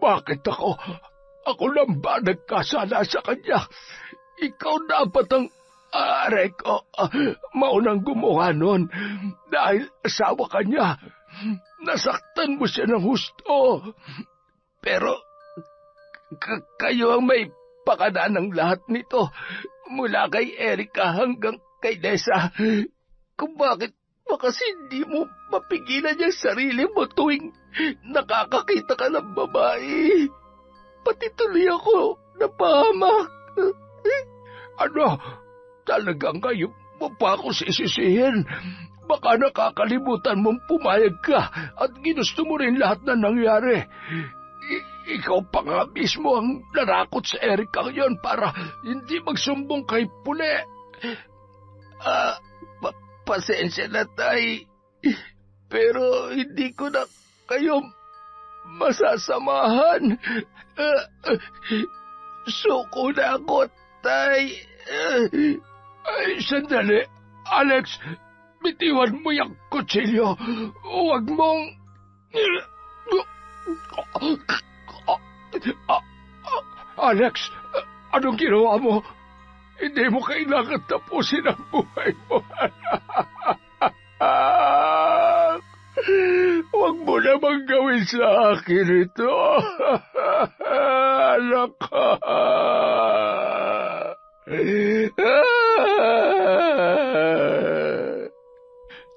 Bakit ako? Ako lang ba nagkasala sa kanya? Ikaw dapat ang ko. Maunang gumawa nun dahil asawa ka niya. Nasaktan mo siya ng husto. Pero kayo ang may pakana ng lahat nito, mula kay Erika hanggang kay Desa. Kung bakit kasi hindi mo mapigilan yung sarili mo tuwing nakakakita ka ng babae. Pati tuloy ako napahamak. Ano? Talagang kayo mo pa ako sisisihin? Baka nakakalimutan mong pumayag ka at ginusto mo rin lahat na nangyari. Ikaw pa nga mismo ang narakot sa Erika yon para hindi magsumbong kay Pule. Pasensya na, Tay. Pero hindi ko na kayo masasamahan. Suko na ako, Tay. Sandali. Alex, bitiwan mo yung kutsilyo. Huwag mong... Alex, anong ginawa mo? Hindi mo kailangan tapusin ang buhay mo. Huwag mo namang gawin sa akin ito. Anak ka.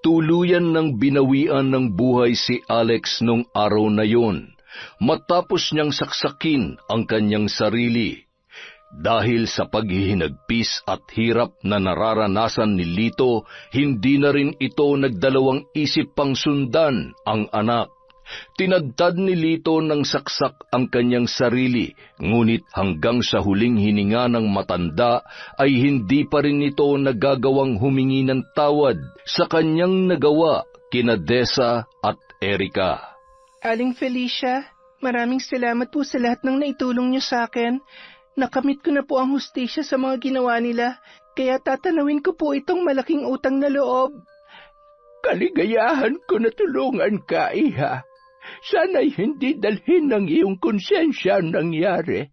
Tuluyan ng binawian ng buhay si Alex nung araw na yon, matapos niyang saksakin ang kanyang sarili. Dahil sa paghihinagpis at hirap na nararanasan ni Lito, hindi na rin ito nagdalawang isip pang sundan ang anak. Tinadtad ni Lito ng saksak ang kanyang sarili, ngunit hanggang sa huling hininga ng matanda ay hindi pa rin ito nagagawang humingi ng tawad sa kanyang nagawa kina Desa at Erika. Aling Felicia, maraming salamat po sa lahat ng naitulong niyo sa akin. Nakamit ko na po ang hustisya sa mga ginawa nila, kaya tatanawin ko po itong malaking utang na loob. Kaligayahan ko na tulungan ka, Iha. Sana'y hindi dalhin ng iyong konsensya ang nangyari.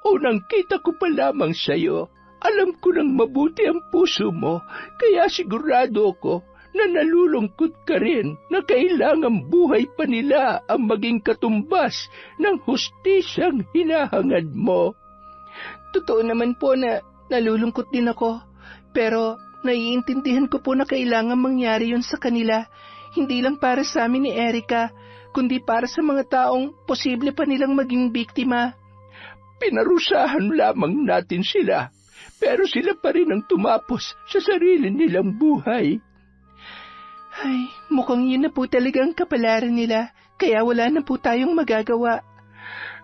Unang kita ko pa lamang sa'yo, alam ko nang mabuti ang puso mo, kaya sigurado ko na nalulungkot ka rin na kailangang buhay pa nila ang maging katumbas ng hustisyang hinahangad mo. Totoo naman po na nalulungkot din ako, pero naiintindihan ko po na kailangan mangyari yun sa kanila, hindi lang para sa amin ni Erika, kundi para sa mga taong posible pa nilang maging biktima. Pinarusahan lamang natin sila, pero sila pa rin ang tumapos sa sarili nilang buhay. Ay, mukhang yun na po talaga ang kapalaran nila, kaya wala na po tayong magagawa.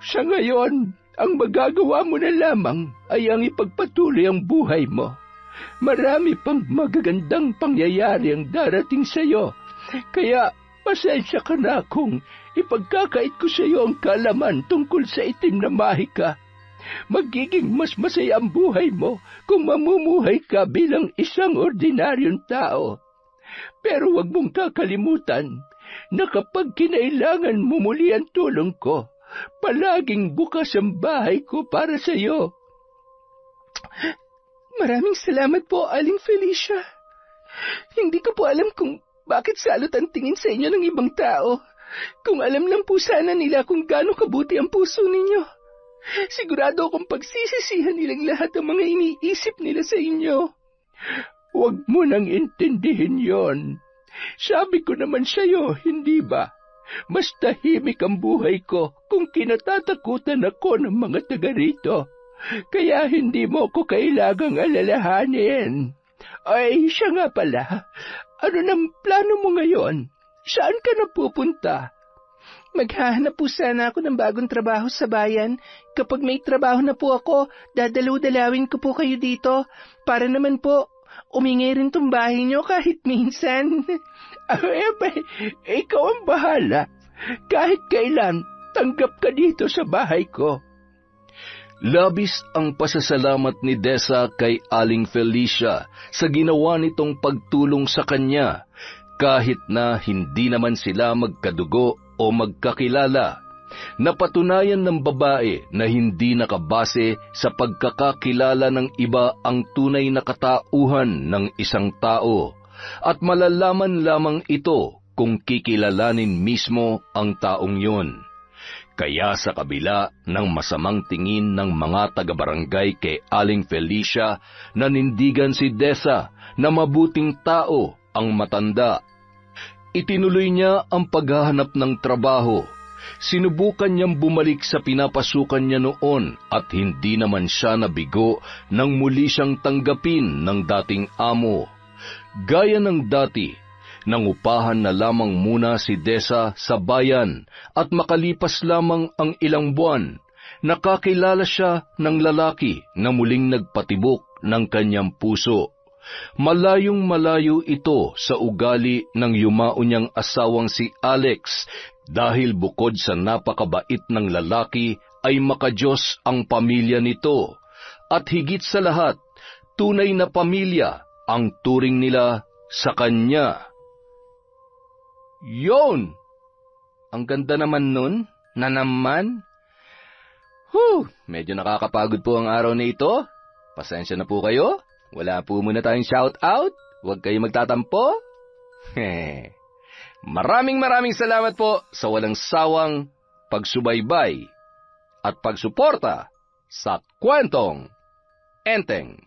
Sa ngayon, ang magagawa mo na lamang ay ang ipagpatuloy ang buhay mo. Marami pang magagandang pangyayari ang darating sa iyo, kaya pasensya ka na kung ipagkakait ko sa iyo ang kaalaman tungkol sa itim na mahika. Magiging mas masaya ang buhay mo kung mamumuhay ka bilang isang ordinaryong tao. Pero huwag mong kakalimutan na kapag kinailangan mo muli ang tulong ko, palaging bukas ang bahay ko para sa iyo. Maraming salamat po, Aling Felicia. Hindi ko po alam kung bakit salot ang tingin sa inyo ng ibang tao. Kung alam lang po sana nila kung gaano kabuti ang puso ninyo. Sigurado akong pagsisisihan nilang lahat ang mga iniisip nila sa inyo. Huwag mo nang intindihin yon. Sabi ko naman sa iyo, hindi ba? Mas tahimik ang buhay ko kung kinatatakutan ako ng mga taga rito. Kaya hindi mo ko kailangang alalahanin. Ay, siya nga pala. Ano nang plano mo ngayon? Saan ka napupunta? Maghahanap po sana ako ng bagong trabaho sa bayan. Kapag may trabaho na po ako, dadalaw-dalawin ko po kayo dito. Para naman po, umingay rin tong bahay niyo kahit minsan. Ikaw ang bahala. Kahit kailan, tanggap ka dito sa bahay ko. Labis ang pasasalamat ni Dessa kay Aling Felicia sa ginawa nitong pagtulong sa kanya, kahit na hindi naman sila magkadugo o magkakilala. Napatunayan ng babae na hindi nakabase sa pagkakakilala ng iba ang tunay na katauhan ng isang tao, at malalaman lamang ito kung kikilalanin mismo ang taong yun. Kaya sa kabila ng masamang tingin ng mga taga-barangay kay Aling Felicia, nanindigan si Dessa na mabuting tao ang matanda. Itinuloy niya ang paghahanap ng trabaho. Sinubukan niyang bumalik sa pinapasukan niya noon at hindi naman siya nabigo nang muli siyang tanggapin ng dating amo. Gaya ng dati, nangupahan na lamang muna si Dessa sa bayan at makalipas lamang ang ilang buwan, nakakilala siya ng lalaki na muling nagpatibok ng kanyang puso. Malayong malayo ito sa ugali ng yumao niyang asawang si Alex, dahil bukod sa napakabait ng lalaki ay makadiyos ang pamilya nito, at higit sa lahat, tunay na pamilya ang turing nila sa kanya. Yon! Ang ganda naman nun, na naman. Medyo nakakapagod po ang araw na ito. Pasensya na po kayo. Wala po muna tayong shout-out. Huwag kayo magtatampo. Maraming salamat po sa walang sawang pagsubaybay at pagsuporta sa Kwentong Enteng.